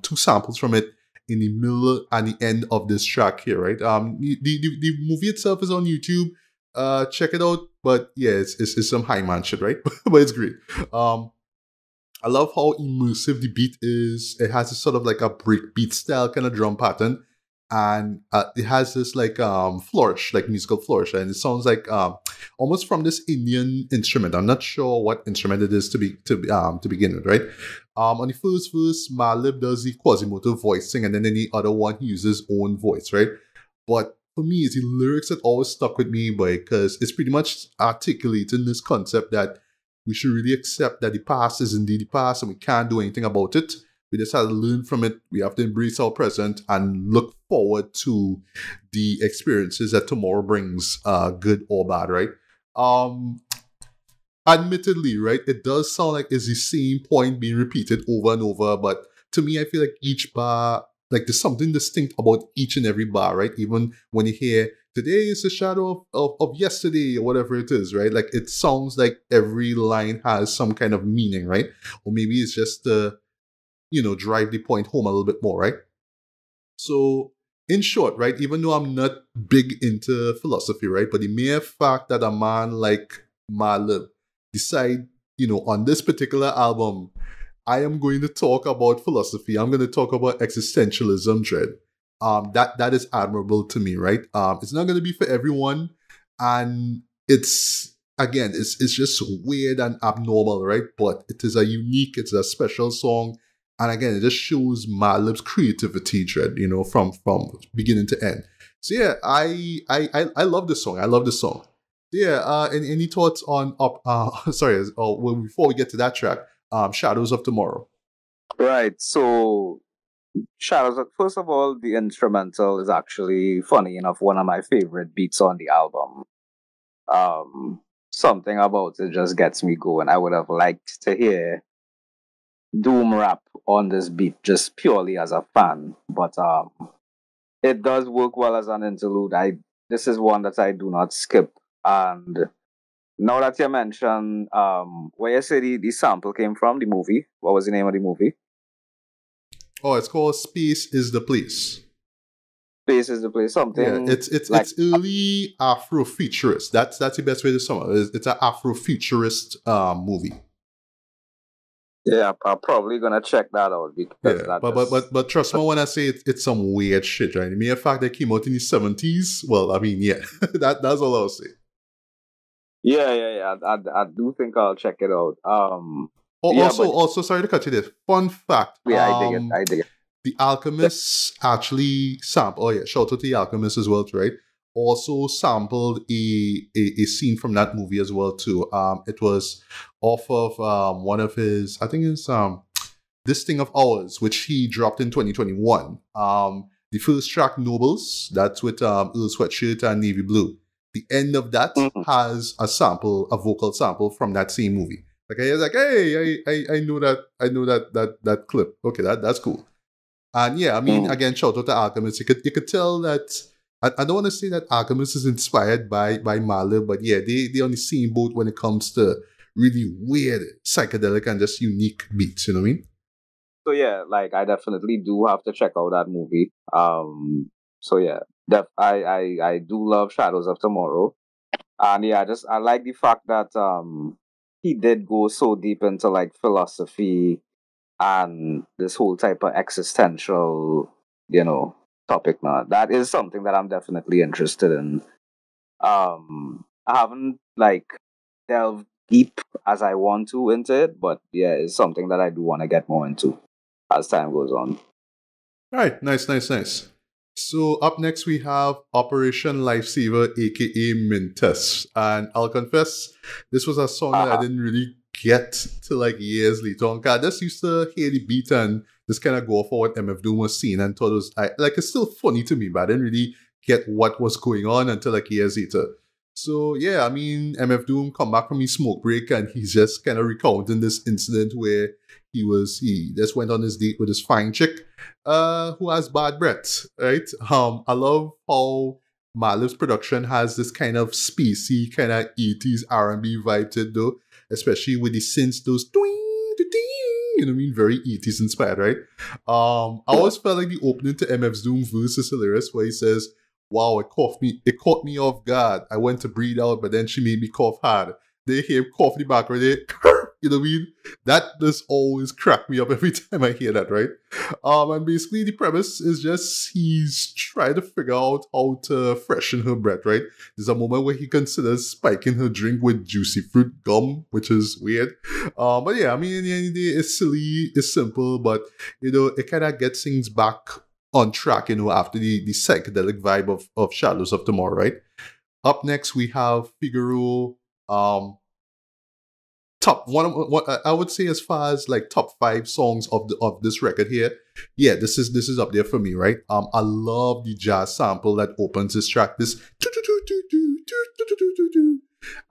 two samples from it in the middle and the end of this track here, right? The movie itself is on YouTube. Check it out. But yeah, it's some high man shit, right? But it's great. I love how immersive the beat is. It has a sort of like a breakbeat style kind of drum pattern, and it has this like flourish, like musical flourish, and it sounds like almost from this Indian instrument. I'm not sure what instrument it is to begin with, right? On the first verse, Madlib does the Quasimodo voicing, and then in the other one, he uses his own voice, right? But for me, it's the lyrics that always stuck with me, because it's pretty much articulating this concept that we should really accept that the past is indeed the past and we can't do anything about it. We just have to learn from it. We have to embrace our present and look forward to the experiences that tomorrow brings, good or bad, right? Admittedly, right, it does sound like it's the same point being repeated over and over, but to me, I feel like each bar, like there's something distinct about each and every bar, right? Even when you hear, today is a shadow of yesterday, or whatever it is, right? Like it sounds like every line has some kind of meaning, right? Or maybe it's just to, drive the point home a little bit more, right? So, in short, right, even though I'm not big into philosophy, right, but the mere fact that a man like Madlib decide, on this particular album, I am going to talk about philosophy. I'm going to talk about existentialism, dread. That is admirable to me, right? It's not going to be for everyone, and it's just weird and abnormal, right? But it's a special song, and again, it just shows Madlib's creativity, dread, from beginning to end. So yeah, I love this song. I love this song. Yeah. Any thoughts on well, before we get to that track, Shadows of Tomorrow. Right. So first of all, the instrumental is actually, funny enough, one of my favorite beats on the album. Something about it just gets me going. I would have liked to hear Doom rap on this beat just purely as a fan, but it does work well as an interlude. This is one that I do not skip. And now that you mentioned where you say the sample came from, the movie, what was the name of the movie? Oh, it's called Space is the Place. Space is the Place. Something. Yeah, it's early Afrofuturist. That's the best way to sum it. It's an Afrofuturist movie. Yeah, I'm probably gonna check that out, because but trust me when I say it's some weird shit, right? The mere fact that it came out in the 70s, well, I mean, yeah, that's all I'll say. Yeah. I do think I'll check it out. Also, sorry to cut you there. Fun fact. Yeah, I dig it. The Alchemist actually sampled. Oh yeah, shout out to the Alchemist as well, right? Also sampled a scene from that movie as well too. It was off of one of his, I think it's This Thing of Ours, which he dropped in 2021. The first track, Nobles, that's with Earl Sweatshirt and Navy Blue. The end of that has a vocal sample from that same movie. Like I was like, hey, I know that clip. Okay, that's cool. And yeah, I mean, again, shout out to Alchemist. You could tell that I don't want to say that Alchemist is inspired by Madlib, but yeah, they on the same boat when it comes to really weird, psychedelic, and just unique beats. You know what I mean? So yeah, like I definitely do have to check out that movie. So yeah, I do love Shadows of Tomorrow, and yeah, I like the fact that he did go so deep into like philosophy and this whole type of existential, topic now. That is something that I'm definitely interested in. I haven't like delved deep as I want to into it, but yeah, it's something that I do want to get more into as time goes on. All right, nice. So up next we have Operation Lifesaver, aka Mintus, and I'll confess this was a song that I didn't really get to like years later on. I just used to hear the beat and just kind of go for what MF Doom was saying and thought it was it's still funny to me, but I didn't really get what was going on until like years later. So yeah, I mean, MF Doom come back from his smoke break and he's just kind of recounting this incident where he just went on his date with this fine chick who has bad breath, right? I love how Madlib's production has this kind of spacey, kind of 80s R&B vibe to it though, especially with the synths, those you know what I mean? Very 80s inspired, right? I always felt like the opening to MF's Doom verse is hilarious, where he says, "Wow, it caught me off guard. I went to breathe out, but then she made me cough hard." They hear him cough in the background, they, you know what I mean? That does always crack me up every time I hear that, right? And basically the premise is just he's trying to figure out how to freshen her breath, right? There's a moment where he considers spiking her drink with juicy fruit gum, which is weird. But yeah, I mean, in the end of the day, it's silly, it's simple, but, you know, it kind of gets things back on track, you know, after the psychedelic vibe of Shadows of Tomorrow, right? Up next, we have Figaro. Top one of what I would say as far as like top 5 songs of this record here. Yeah, this is up there for me, right? I love the jazz sample that opens this track. This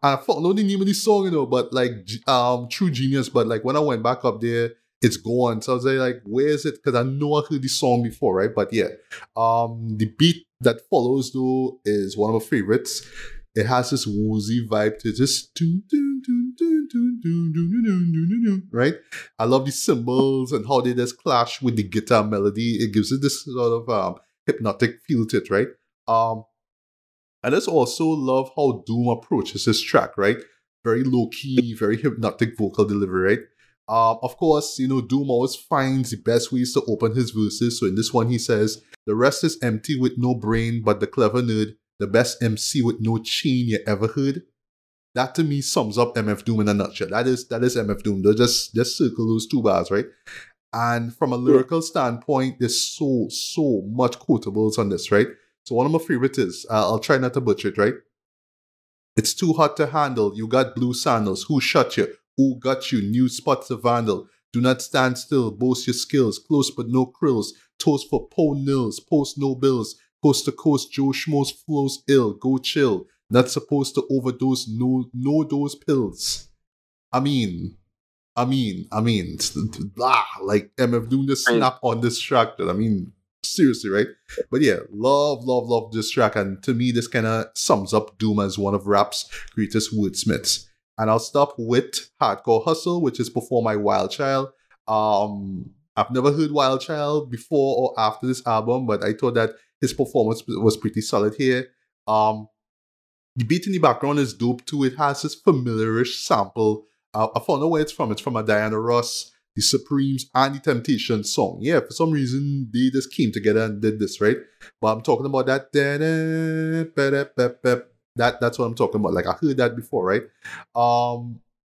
I don't know the name of the song, you know, but like True Genius. But like when I went back up there, it's gone. So I was like, where is it? Because I know I heard the song before, right? But yeah, the beat that follows though is one of my favorites. It has this woozy vibe to just right? I love the cymbals and how they just clash with the guitar melody. It gives it this sort of hypnotic feel to it, right? And I just also love how Doom approaches this track, right? Very low-key, very hypnotic vocal delivery, right? Of course, you know, Doom always finds the best ways to open his verses. So in this one, he says, "The rest is empty with no brain, but the clever nerd, the best MC with no chain you ever heard." That to me sums up MF Doom in a nutshell. That is MF Doom. They'll just circle those 2 bars, right? And from a lyrical standpoint, there's so much quotables on this, right? So one of my favorites is, I'll try not to butcher it, right? "It's too hot to handle. You got blue sandals. Who shut you? Who got you? New spots to vandal. Do not stand still. Boast your skills. Close but no krills. Toast for pound nils. Post no bills. Coast to coast. Joe Schmo's flows ill. Go chill. Not supposed to overdose. No dose pills." I mean, blah, like MF Doom just snap on this track. I mean, seriously, right? But yeah, love this track, and to me, this kind of sums up Doom as one of rap's greatest wordsmiths. And I'll stop with Hardcore Hustle, which is performed by Wild Child. I've never heard Wild Child before or after this album, but I thought that his performance was pretty solid here. The beat in the background is dope too. It has this familiarish sample. I found out where it's from. It's from a Diana Ross, the Supremes, and the Temptations song. Yeah, for some reason, they just came together and did this, right? But I'm talking about that. That's what I'm talking about. Like, I heard that before, right?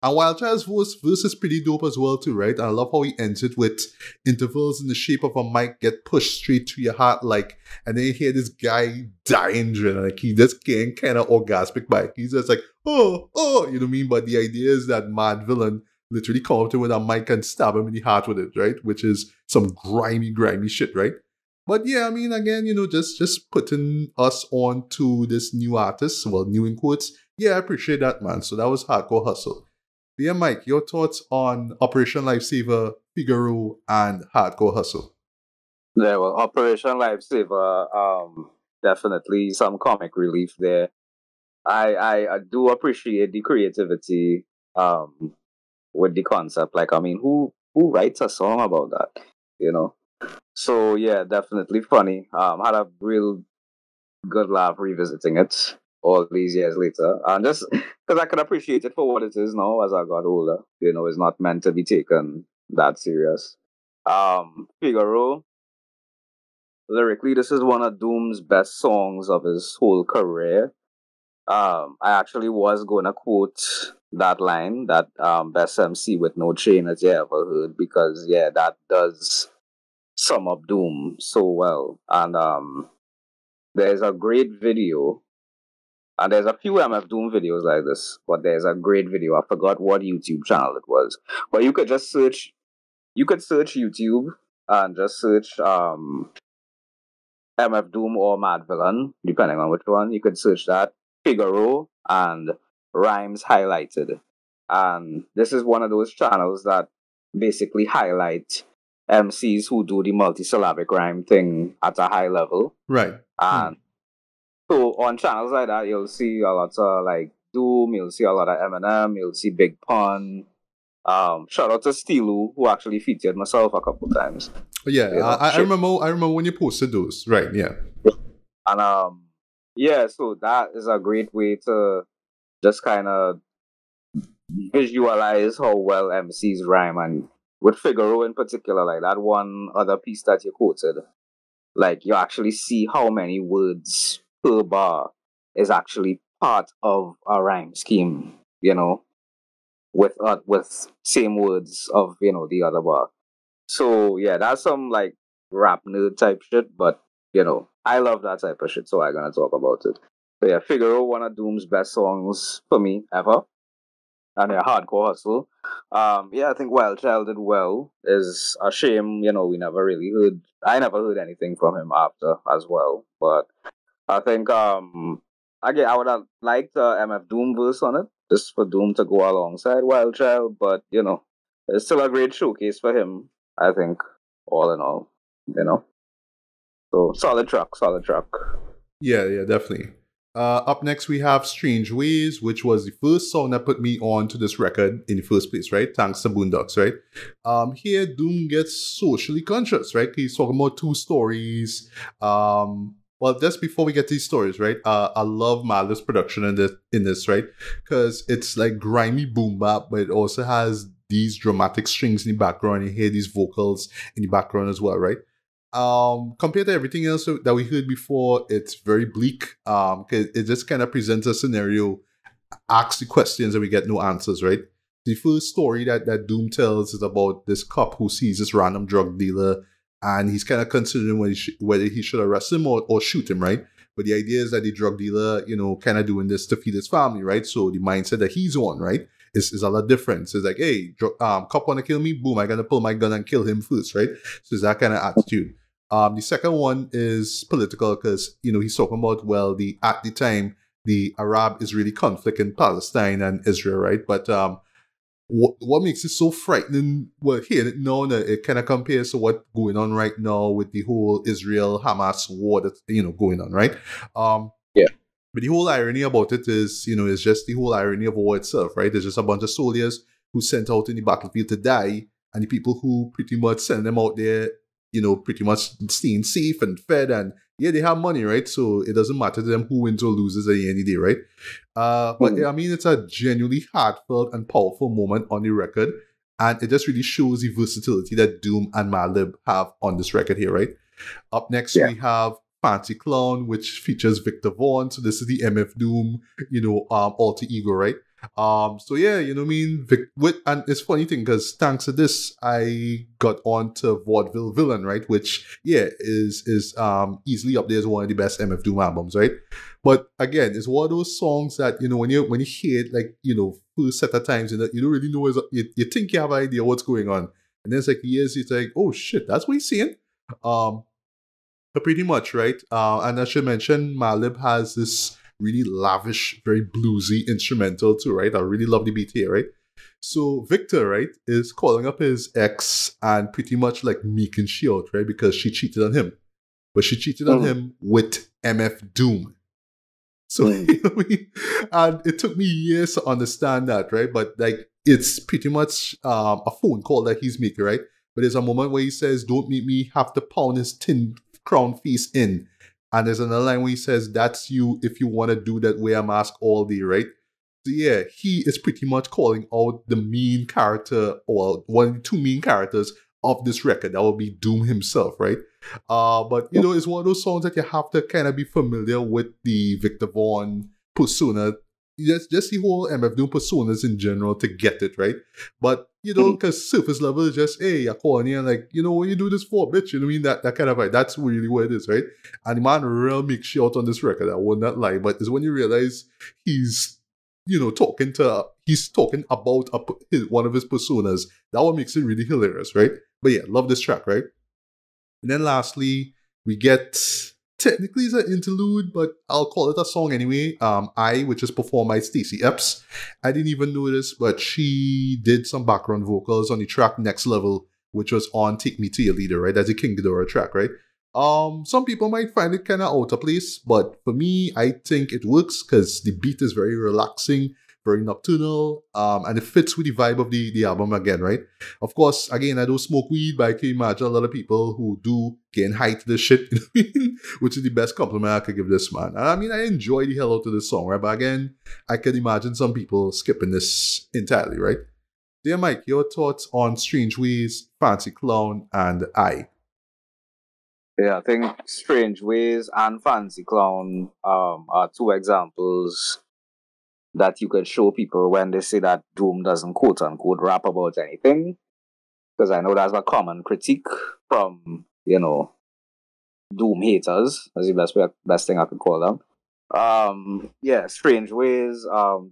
And Wild Child's verse is pretty dope as well too, right? And I love how he ends it with intervals in the shape of a mic get pushed straight to your heart, like, and then you hear this guy dying, like he just getting kind of orgasmic by it. He's just like, oh, you know what I mean? But the idea is that Madvillain literally come up to him with a mic and stab him in the heart with it, right? Which is some grimy shit, right? But yeah, I mean, again, you know, just putting us on to this new artist, well, new in quotes. Yeah, I appreciate that, man. So that was Hardcore Hustle. Yeah, Mike, your thoughts on Operation Lifesaver, Figaro, and Hardcore Hustle? Yeah, well, Operation Lifesaver, definitely some comic relief there. I do appreciate the creativity with the concept. Like, I mean, who writes a song about that? You know? So yeah, definitely funny. Had a real good laugh revisiting it all these years later, and just because I can appreciate it for what it is now as I got older. You know, it's not meant to be taken that serious. Figaro, lyrically, this is one of Doom's best songs of his whole career. I actually was gonna quote that line, that best MC with no chain as you ever heard, because yeah, that does sum up Doom so well. And there's a great video, and there's a few MF Doom videos like this, but there's a great video. I forgot what YouTube channel it was, but you could just search. You could search YouTube and just search MF Doom or Madvillain, depending on which one. You could search that Figaro and rhymes highlighted, and this is one of those channels that basically highlight MCs who do the multisyllabic rhyme thing at a high level. Right. And so on channels like that, you'll see a lot of like Doom, you'll see a lot of Eminem, you'll see Big Pun, Shout out to Steelu, who actually featured myself a couple times. Yeah, You know, I remember when you posted those. Right, yeah. And yeah, so that is a great way to just kind of visualize how well MCs rhyme, and with Figaro in particular, like that one other piece that you quoted, like you actually see how many words per bar is actually part of a rhyme scheme, you know, with same words of, you know, the other bar. So yeah, that's some like rap nerd type shit, but you know, I love that type of shit, so I'm gonna talk about it. So yeah, Figaro, one of Doom's best songs for me ever. And yeah, Hardcore Hustle. Yeah, I think Wild Child did well. Is a shame, you know, I never heard anything from him after as well. But I think again, I would have liked MF Doom verse on it, just for Doom to go alongside Wild Child, but you know, it's still a great showcase for him, I think, all in all. You know. So solid track, solid track. Yeah, definitely. Up next, we have Strange Ways, which was the first song that put me on to this record in the first place, right? Thanks to Boondocks, right? Here, Doom gets socially conscious, right? He's talking about two stories. Well, just before we get to these stories, right? I love Madlib's production in this, right? Because it's like grimy boom bap, but it also has these dramatic strings in the background. You hear these vocals in the background as well, right? Compared to everything else that we heard before, it's very bleak. Cause it just kind of presents a scenario, asks the questions, and we get no answers, right? The first story that Doom tells is about this cop who sees this random drug dealer, and he's kind of considering whether he should arrest him or shoot him, right? But the idea is that the drug dealer, you know, kind of doing this to feed his family, right? So the mindset that he's on, right, is a lot different. So it's like, hey, cop want to kill me? Boom, I'm going to pull my gun and kill him first, right? So it's that kind of attitude. The second one is political because, you know, he's talking about, well, at the time, the Arab-Israeli conflict in Palestine and Israel, right? But what makes it so frightening, well, here now, it kind of compares to what's going on right now with the whole Israel-Hamas war that's, you know, going on, right? Yeah. But the whole irony about it is, you know, it's just the whole irony of war itself, right? There's just a bunch of soldiers who sent out in the battlefield to die, and the people who pretty much send them out there, you know, pretty much staying safe and fed, and yeah, they have money, right? So it doesn't matter to them who wins or loses at the end of the day, right? But I mean, it's a genuinely heartfelt and powerful moment on the record, and it just really shows the versatility that Doom and Madlib have on this record here, right? Up next, we have Fancy Clown, which features Victor Vaughn. So this is the MF Doom, you know, alter ego, right? So yeah, you know what I mean? And it's funny thing because thanks to this, I got on to Vaudeville Villain, right? Which, yeah, is easily up there as one of the best MF Doom albums, right? But again, it's one of those songs that, you know, when you hear it, like, you know, first set of times, and you don't really know, you think you have an idea what's going on. And then it's like years, it's like, oh shit, that's what he's saying? But pretty much, right? And I should mention, Madlib has this really lavish, very bluesy instrumental too, right? I really love the beat here, right? So Victor, right, is calling up his ex and pretty much like making she out, right? Because she cheated on him. But she cheated on him with MF Doom. So, you know what I mean? And it took me years to understand that, right? But like, it's pretty much a phone call that he's making, right? But there's a moment where he says, don't make me have to pound his tin crown face in. And there's another line where he says, that's you if you want to do that, wear a mask all day, right? So yeah, he is pretty much calling out the main character, or one of the two main characters of this record. That would be Doom himself, right? But you know, it's one of those songs that you have to kind of be familiar with the Victor Vaughn persona. Just the whole MF Doom personas in general to get it, right? But, you know, because surface level is just, hey, you're calling and like, you know, what you do this for, bitch? You know what I mean? That kind of, right? That's really what it is, right? And the man real makes shit out on this record, I will not lie. But it's when you realize he's, you know, talking about one of his personas. That one makes it really hilarious, right? But yeah, love this track, right? And then lastly, we get, technically it's an interlude, but I'll call it a song anyway. which is performed by Stacey Epps. I didn't even know this, but she did some background vocals on the track Next Level, which was on Take Me to Your Leader, right? That's a King Ghidorah track, right? Some people might find it kind of out of place, but for me, I think it works because the beat is very relaxing, very nocturnal, and it fits with the vibe of the album again, right? Of course, again, I don't smoke weed, but I can imagine a lot of people who do getting high to this shit, you know what I mean? Which is the best compliment I could give this man. And I mean, I enjoy the hell out of this song, right? But again, I can imagine some people skipping this entirely, right? Dear Mike, your thoughts on Strange Ways, Fancy Clown, and I? Yeah, I think Strange Ways and Fancy Clown are two examples that you could show people when they say that Doom doesn't quote unquote rap about anything. Because I know that's a common critique from, Doom haters, as the best thing I could call them. Yeah, Strange Ways,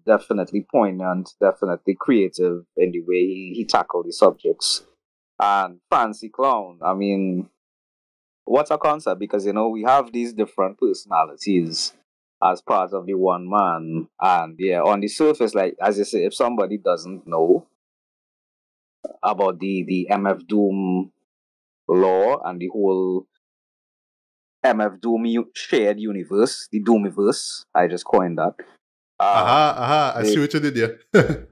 definitely poignant, definitely creative in the way he tackled the subjects. And Fancy Clown, I mean, what a concept, because we have these different personalities as part of the one man. And yeah, on the surface, like as you say, if somebody doesn't know about the MF Doom lore and the whole MF Doom shared universe, the Doomiverse, I just coined that. I see what you did there.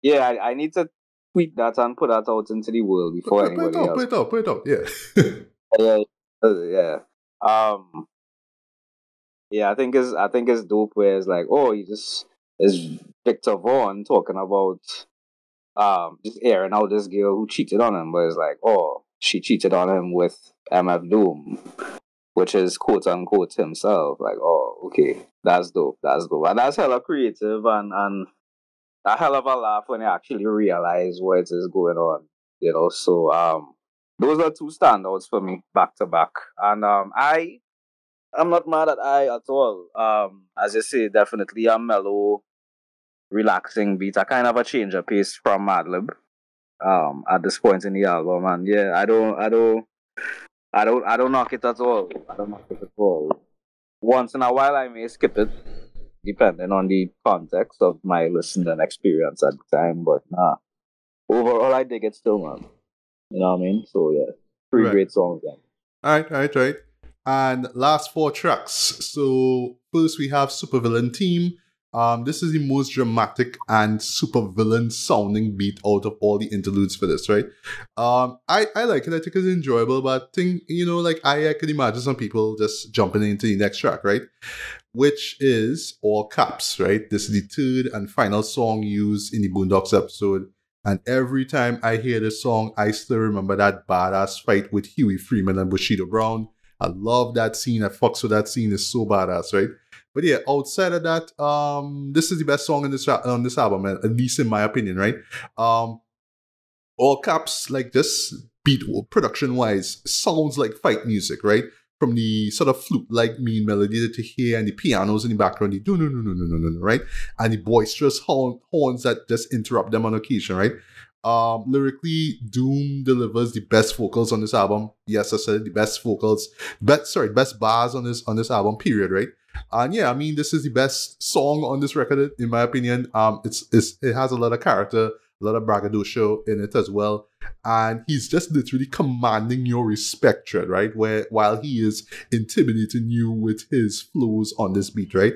Yeah, I need to tweet that and put that out into the world before anybody else. Put it out, yeah. Yeah. Yeah, I think it's dope where it's like, oh, is Victor Vaughn talking about just airing out this girl who cheated on him, but it's like, oh, she cheated on him with MF Doom, which is quote unquote himself. Like, oh, okay, that's dope. And that's hella creative and a hell of a laugh when you actually realize what is going on. So those are two standouts for me back to back. And I'm not mad at I at all. As you say, definitely a mellow, relaxing beat. A kind of a change of pace from Madlib. At this point in the album, and yeah, I don't knock it at all. I don't knock it at all. Once in a while, I may skip it, depending on the context of my listening experience at the time. But nah, overall, I dig it still, man. You know what I mean? So yeah, three great songs then. All right. And last 4 tracks. So first we have Supervillain Theme. This is the most dramatic and supervillain sounding beat out of all the interludes for this, right? I like it. I think it's enjoyable, but I could imagine some people just jumping into the next track, right? Which is all caps, right? This is the third and final song used in the Boondocks episode. And every time I hear this song, I still remember that badass fight with Huey Freeman and Bushido Brown. I love that scene. I fucks with that scene. It's so badass, right? But yeah, outside of that, this is the best song on this album, at least in my opinion, right? All caps, like this beat, production-wise, sounds like fight music, right? From the sort of flute-like mean melody that you hear and the pianos in the background, the no, right? And the boisterous horns that just interrupt them on occasion, right? Lyrically, Doom delivers the best vocals on this album. Yes, I said the best vocals, best bars on this album, period, right? And yeah, I mean, this is the best song on this record, in my opinion. It has a lot of character, a lot of braggadocio in it as well. And he's just literally commanding your respect, right? While he is intimidating you with his flows on this beat, right?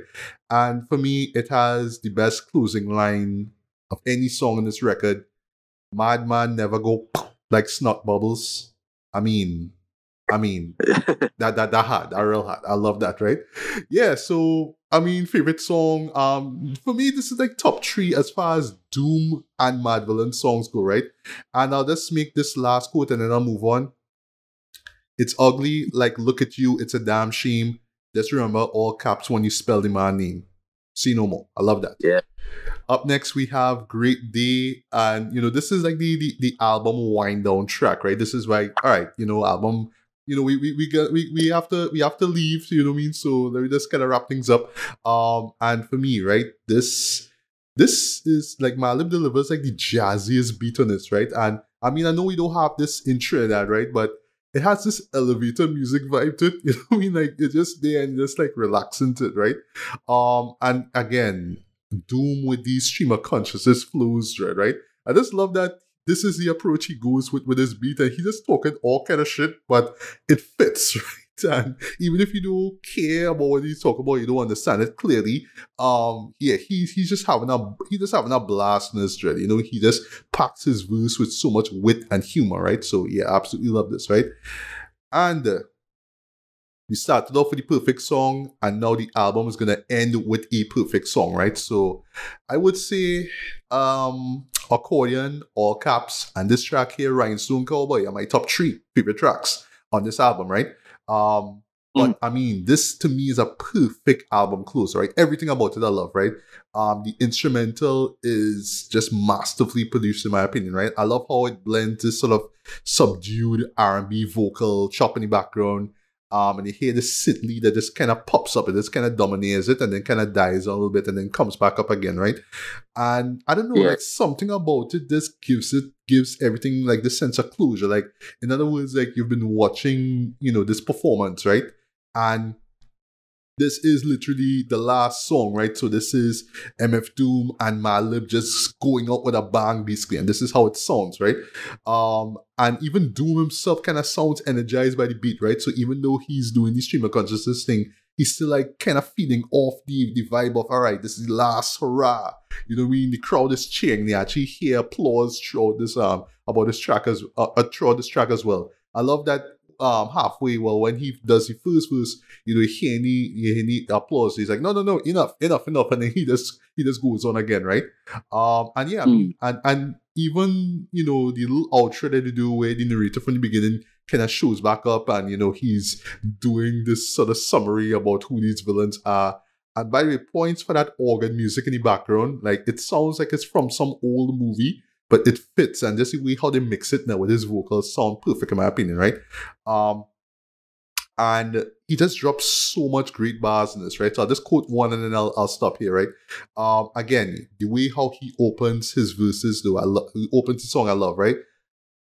And for me, it has the best closing line of any song on this record. Madman never go like snot bubbles. I mean, that real hard. I love that, right? Yeah, so I mean, favorite song. For me, this is like top 3 as far as Doom and Madvillain songs go, right? And I'll just make this last quote and then I'll move on. It's ugly, like look at you, it's a damn shame. Just remember all caps when you spell the man name. See no more. I love that. Yeah. Up next, we have Great Day. And, this is like the album wind down track, right? This is like, all right, album, we have to leave, you know what I mean? So let me just kind of wrap things up. And for me, right, this is like Madlib delivers like the jazziest beat on this, right? And I mean, I know we don't have this in Trinidad, right? But it has this elevator music vibe to it, you know what I mean? Like it's just there and just like relaxing to it, right? And again, Doom with these stream of consciousness flows, right? I just love that this is the approach he goes with his beat, and he's just talking all kind of shit, but it fits, right? And even if you don't care about what he's talking about, you don't understand it clearly. He's just having a blast in this dread. You know, he just packs his verse with so much wit and humor, right? So yeah, absolutely love this, right? And we started off with the perfect song, and now the album is gonna end with a perfect song, right? So I would say Accordion, All Caps, and this track here, Rhinestone Cowboy, are my top 3 favorite tracks on this album, right? But I mean, this to me is a perfect album closer, right? Everything about it I love, right? The instrumental is just masterfully produced, in my opinion, right? I love how it blends this sort of subdued R&B vocal chop in the background. And you hear the sit lead that just kind of pops up and just kind of dominates it and then kind of dies a little bit and then comes back up again, right? And I don't know, like something about it just gives everything like this sense of closure. Like, in other words, like you've been watching, you know, this performance, right? And this is literally the last song, right? So this is MF Doom and Madlib just going out with a bang, basically. And this is how it sounds, right? And even Doom himself kind of sounds energized by the beat, right? So even though he's doing the stream of consciousness thing, he's still like kind of feeding off the vibe of, all right, this is the last hurrah. You know what I mean? The crowd is cheering. They actually hear applause throughout this about this track throughout this track as well. I love that. Halfway, well, when he does the first verse, you know, you hear any applause. He's like, no, enough, and then he just goes on again, right? And yeah, I mean, and even, you know, the little outro that they do where the narrator from the beginning kind of shows back up, and you know, he's doing this sort of summary about who these villains are. And by the way, points for that organ music in the background, like it sounds like it's from some old movie. But it fits, and just the way how they mix it now with his vocals sound perfect, in my opinion, right? And he just drops so much great bars in this, right? So I'll just quote one and then I'll stop here, right? Again, the way how he opens his verses, though, he opens the song I love, right?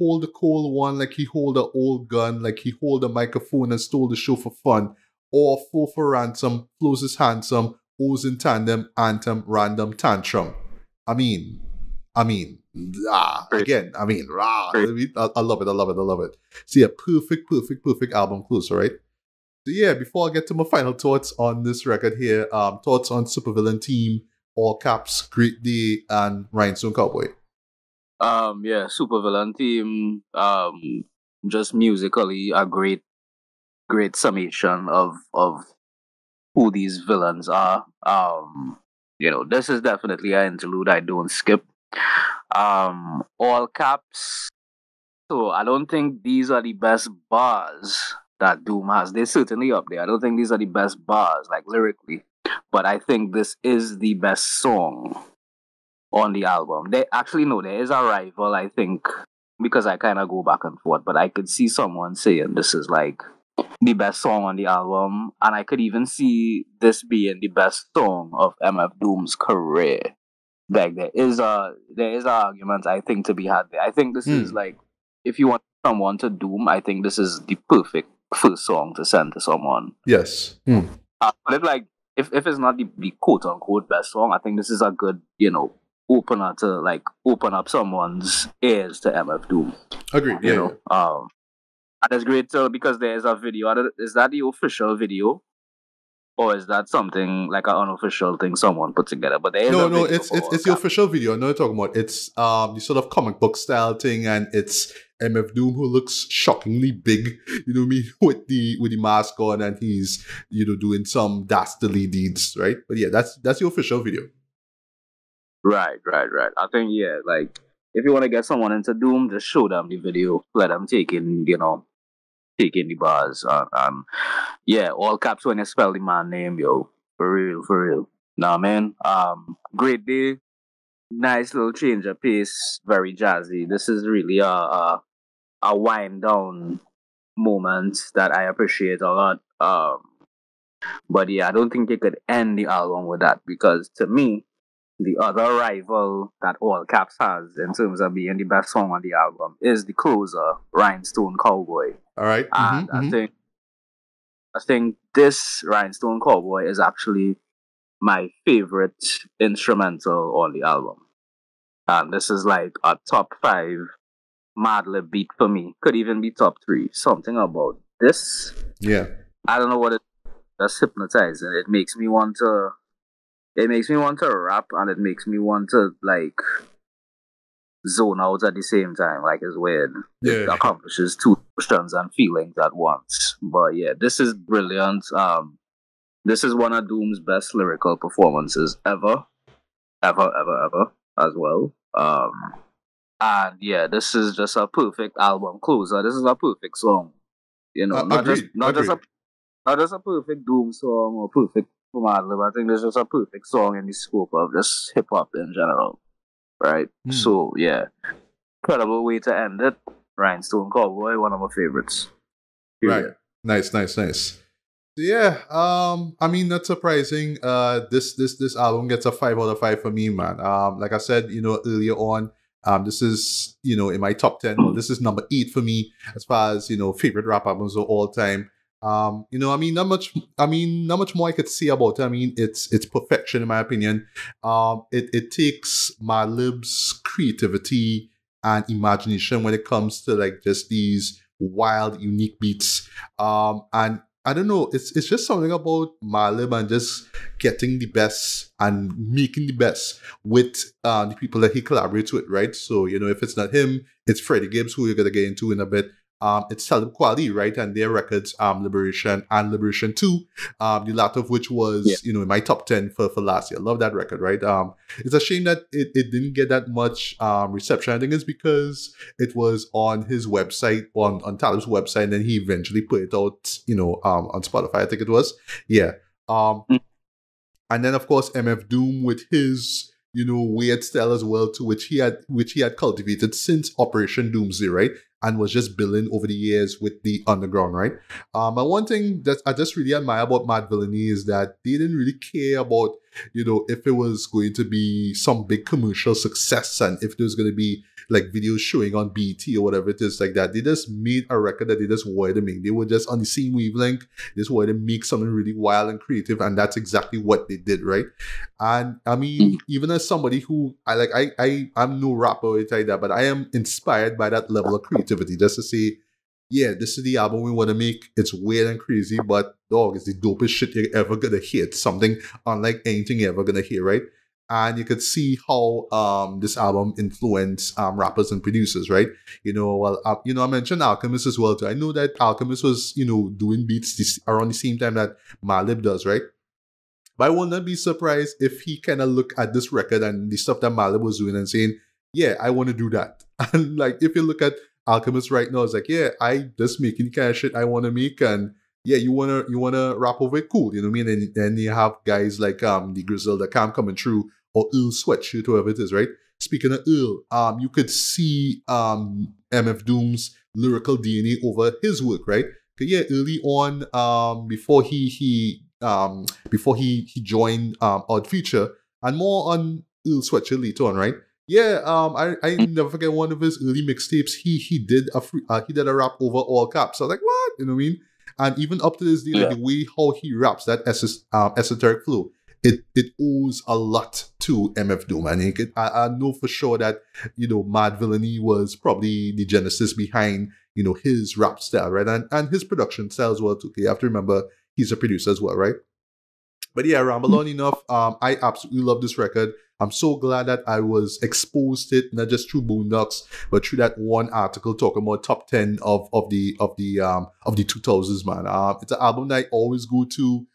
Hold the cold one like he hold a old gun, like he hold a microphone and stole the show for fun. Or four for ransom, flows is handsome, O's in tandem, anthem, random, tantrum. I mean, again, I love it. So yeah, perfect album closer, right? So yeah, before I get to my final thoughts on this record here, thoughts on Supervillain Team, All Caps, Great Day, and Rhinestone Cowboy. Yeah, Supervillain Team, just musically a great summation of who these villains are. You know, this is definitely an interlude I don't skip. All Caps. So I don't think these are the best bars that Doom has. They're certainly up there. I don't think these are the best bars, like lyrically. But I think this is the best song on the album. There is a rival, I think, because I kind of go back and forth, but I could see someone saying this is like the best song on the album, and I could even see this being the best song of MF Doom's career. Like there is a argument I think to be had there. I think this is like, if you want someone to Doom, I think this is the perfect first song to send to someone. Yes. But if it's not the quote unquote best song, I think this is a good, you know, opener to like open up someone's ears to MF Doom. Agreed. You know. And it's great too because there's a video. Is that the official video? Or is that something like an unofficial thing someone put together? But there is a video. It's the official video. I know what you're talking about. It's the sort of comic book style thing, and it's MF Doom who looks shockingly big, you know what I mean, with the mask on, and he's, you know, doing some dastardly deeds, right? But yeah, that's the official video. Right. I think like if you want to get someone into Doom, just show them the video, let them take in the bars. All caps when you spell the man name, yo. For real. Nah, man. Great Day. Nice little change of pace. Very jazzy. This is really a wind down moment that I appreciate a lot. But yeah, I don't think you could end the album with that, because to me, the other rival that All Caps has in terms of being the best song on the album is the closer, Rhinestone Cowboy. All right. And I think this Rhinestone Cowboy is actually my favorite instrumental on the album. And this is like a top 5 Madlib beat for me. Could even be top 3. Something about this. Yeah. I don't know what it just hypnotizing. It makes me want to rap, and it makes me want to like zone out at the same time. Like, it's weird. It Yeah. accomplishes two emotions and feelings at once. But yeah, this is brilliant. This is one of Doom's best lyrical performances ever, ever, as well. And yeah, this is just a perfect album closer. This is a perfect song. You know, Agreed. Agreed. not just a perfect Doom song or perfect for Madlib. I think this is a perfect song in the scope of just hip hop in general, right? So yeah, incredible way to end it. Rhinestone Cowboy, one of my favorites. Right. Nice. Yeah, I mean, not surprising. This album gets a 5 out of 5 for me, man. Like I said, earlier on, this is, in my top 10. Well, this is number 8 for me as far as, favorite rap albums of all time. I mean, not much more I could say about it. I mean, it's perfection in my opinion. It takes Madlib's creativity and imagination when it comes to like just these wild, unique beats. And I don't know, it's just something about Madlib and just getting the best and making the best with the people that he collaborates with, right? So, if it's not him, it's Freddie Gibbs, who you're going to get into in a bit. It's Talib Kweli, right? And their records, Liberation and Liberation 2, the latter of which was, in my top 10 for last year. Love that record, right? It's a shame that it didn't get that much reception. I think it's because it was on his website, on Talib's website, and then he eventually put it out, on Spotify, I think it was. Yeah. And then, of course, MF Doom with his, weird style as well, to which he had cultivated since Operation Doomsday, right? And was just building over the years with the underground, right? And one thing that I just really admire about Madvillainy is that they didn't really care about, if it was going to be some big commercial success and if there was going to be like videos showing on BT or whatever it is like that. They just made a record that they just wanted to make. They were just on the same wavelength. They just wanted to make something really wild and creative, and that's exactly what they did, right? And I mean, even as somebody who I'm no rapper or anything like that, but I am inspired by that level of creativity. Just to say, yeah, this is the album we want to make. It's weird and crazy, but dog, it's the dopest shit you're ever gonna hear. It's something unlike anything you're ever gonna hear, right? And you could see how this album influenced rappers and producers, right? I mentioned Alchemist as well too. I know that Alchemist was, doing beats around the same time that Madlib does, right? But I will not be surprised if he kind of look at this record and the stuff that Madlib was doing and saying, yeah, I want to do that. And like, if you look at Alchemist right now, it's like, yeah, I just making the kind of shit I want to make, and yeah, you wanna rap over it, cool, you know what I mean? And then you have guys like the Griselda Cam coming through, or Earl Sweatshirt, whoever it is, right? Speaking of Earl, you could see MF Doom's lyrical DNA over his work, right? Yeah, early on, before he joined Odd Future, and more on Earl Sweatshirt later on, right? Yeah, I never forget one of his early mixtapes. He did a rap over all caps. I was like, what? You know what I mean? And even up to this day, like the way how he raps that esoteric flow, it owes a lot to MF Doom. And I know for sure that Madvillainy was probably the genesis behind his rap style, right? And his production style as well too. You have to remember he's a producer as well, right? But yeah, ramble on enough. I absolutely love this record. I'm so glad that I was exposed to it, not just through Boondocks, but through that one article talking about top 10 of the 2000s, man. It's an album that I always go to.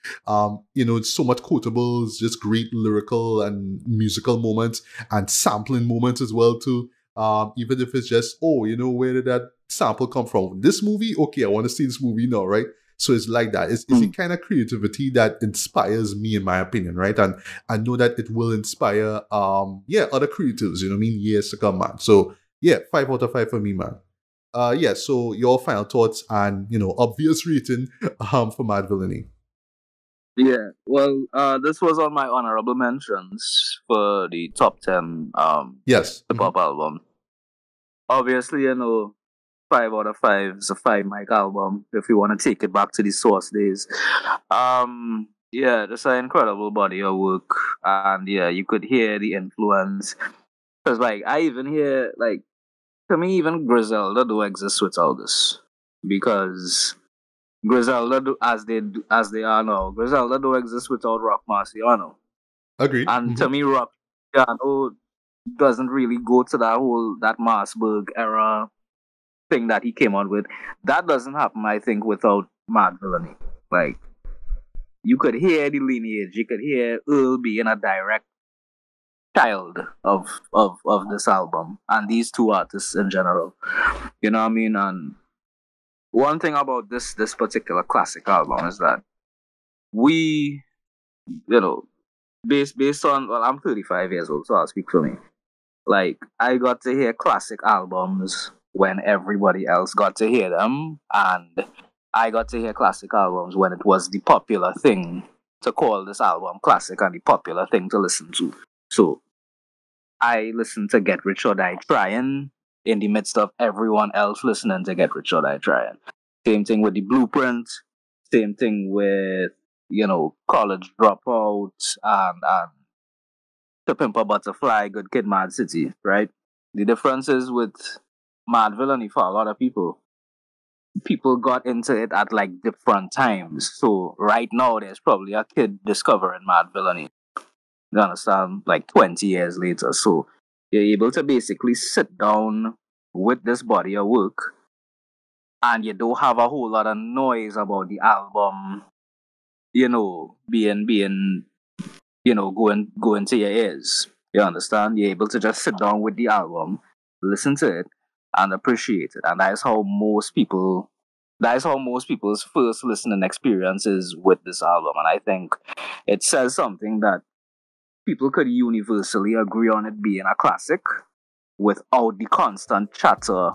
It's so much quotables, just great lyrical and musical moments, and sampling moments as well too. Even if it's just, where did that sample come from? This movie? Okay, I want to see this movie now, right? So it's like that. It's the kind of creativity that inspires me, in my opinion, right? And I know that it will inspire, other creatives, years to come, man. So yeah, 5 out of 5 for me, man. So your final thoughts and, obvious rating for Madvillainy. Yeah, well, this was on my honorable mentions for the top 10 yes, hip hop album. Obviously, 5 out of 5 is a 5 mic album if you want to take it back to the source days. Just an incredible body of work, and yeah, you could hear the influence. Because like I even hear, like, to me, even Griselda don't exist without this, because Griselda as they are now. Griselda don't exist without Rock Marciano. Agreed. And to me, Rock Marciano doesn't really go to that Marsburg era thing that he came on with. That doesn't happen, I think, without Madvillainy. Like, you could hear the lineage. You could hear Earl being a direct child of this album and these two artists in general. You know what I mean? And one thing about this particular classic album is that we, you know, based on, well, I'm 35 years old, so I'll speak for me. Like, I got to hear classic albums when everybody else got to hear them, and I got to hear classic albums when it was the popular thing to call this album classic and the popular thing to listen to. So I listened to Get Rich or Die Trying in the midst of everyone else listening to Get Rich or Die Trying. Same thing with The Blueprint. Same thing with, College Dropout and To Pimp a Butterfly, Good Kid, Mad City, right? The difference is with Madvillainy, for a lot of people got into it at like different times. So right now, there's probably a kid discovering Madvillainy. You understand? Like 20 years later. So you're able to basically sit down with this body of work, and you don't have a whole lot of noise about the album, being going to your ears. You understand? You're able to just sit down with the album, listen to it, and appreciate it. And that's how most people's first listening experience is with this album. And I think it says something that people could universally agree on it being a classic without the constant chatter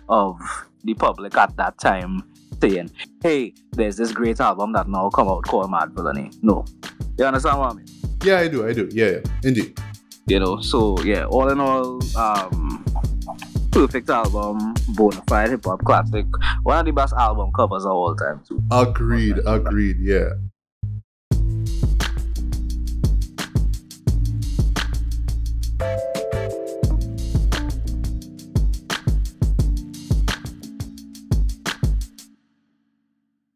of the public at that time saying, hey, there's this great album that now come out called Madvillainy. No. You understand what I mean? Yeah, I do. Yeah, indeed. So yeah, all in all, perfect album, bona fide hip-hop classic. One of the best album covers of all time too. Agreed, yeah.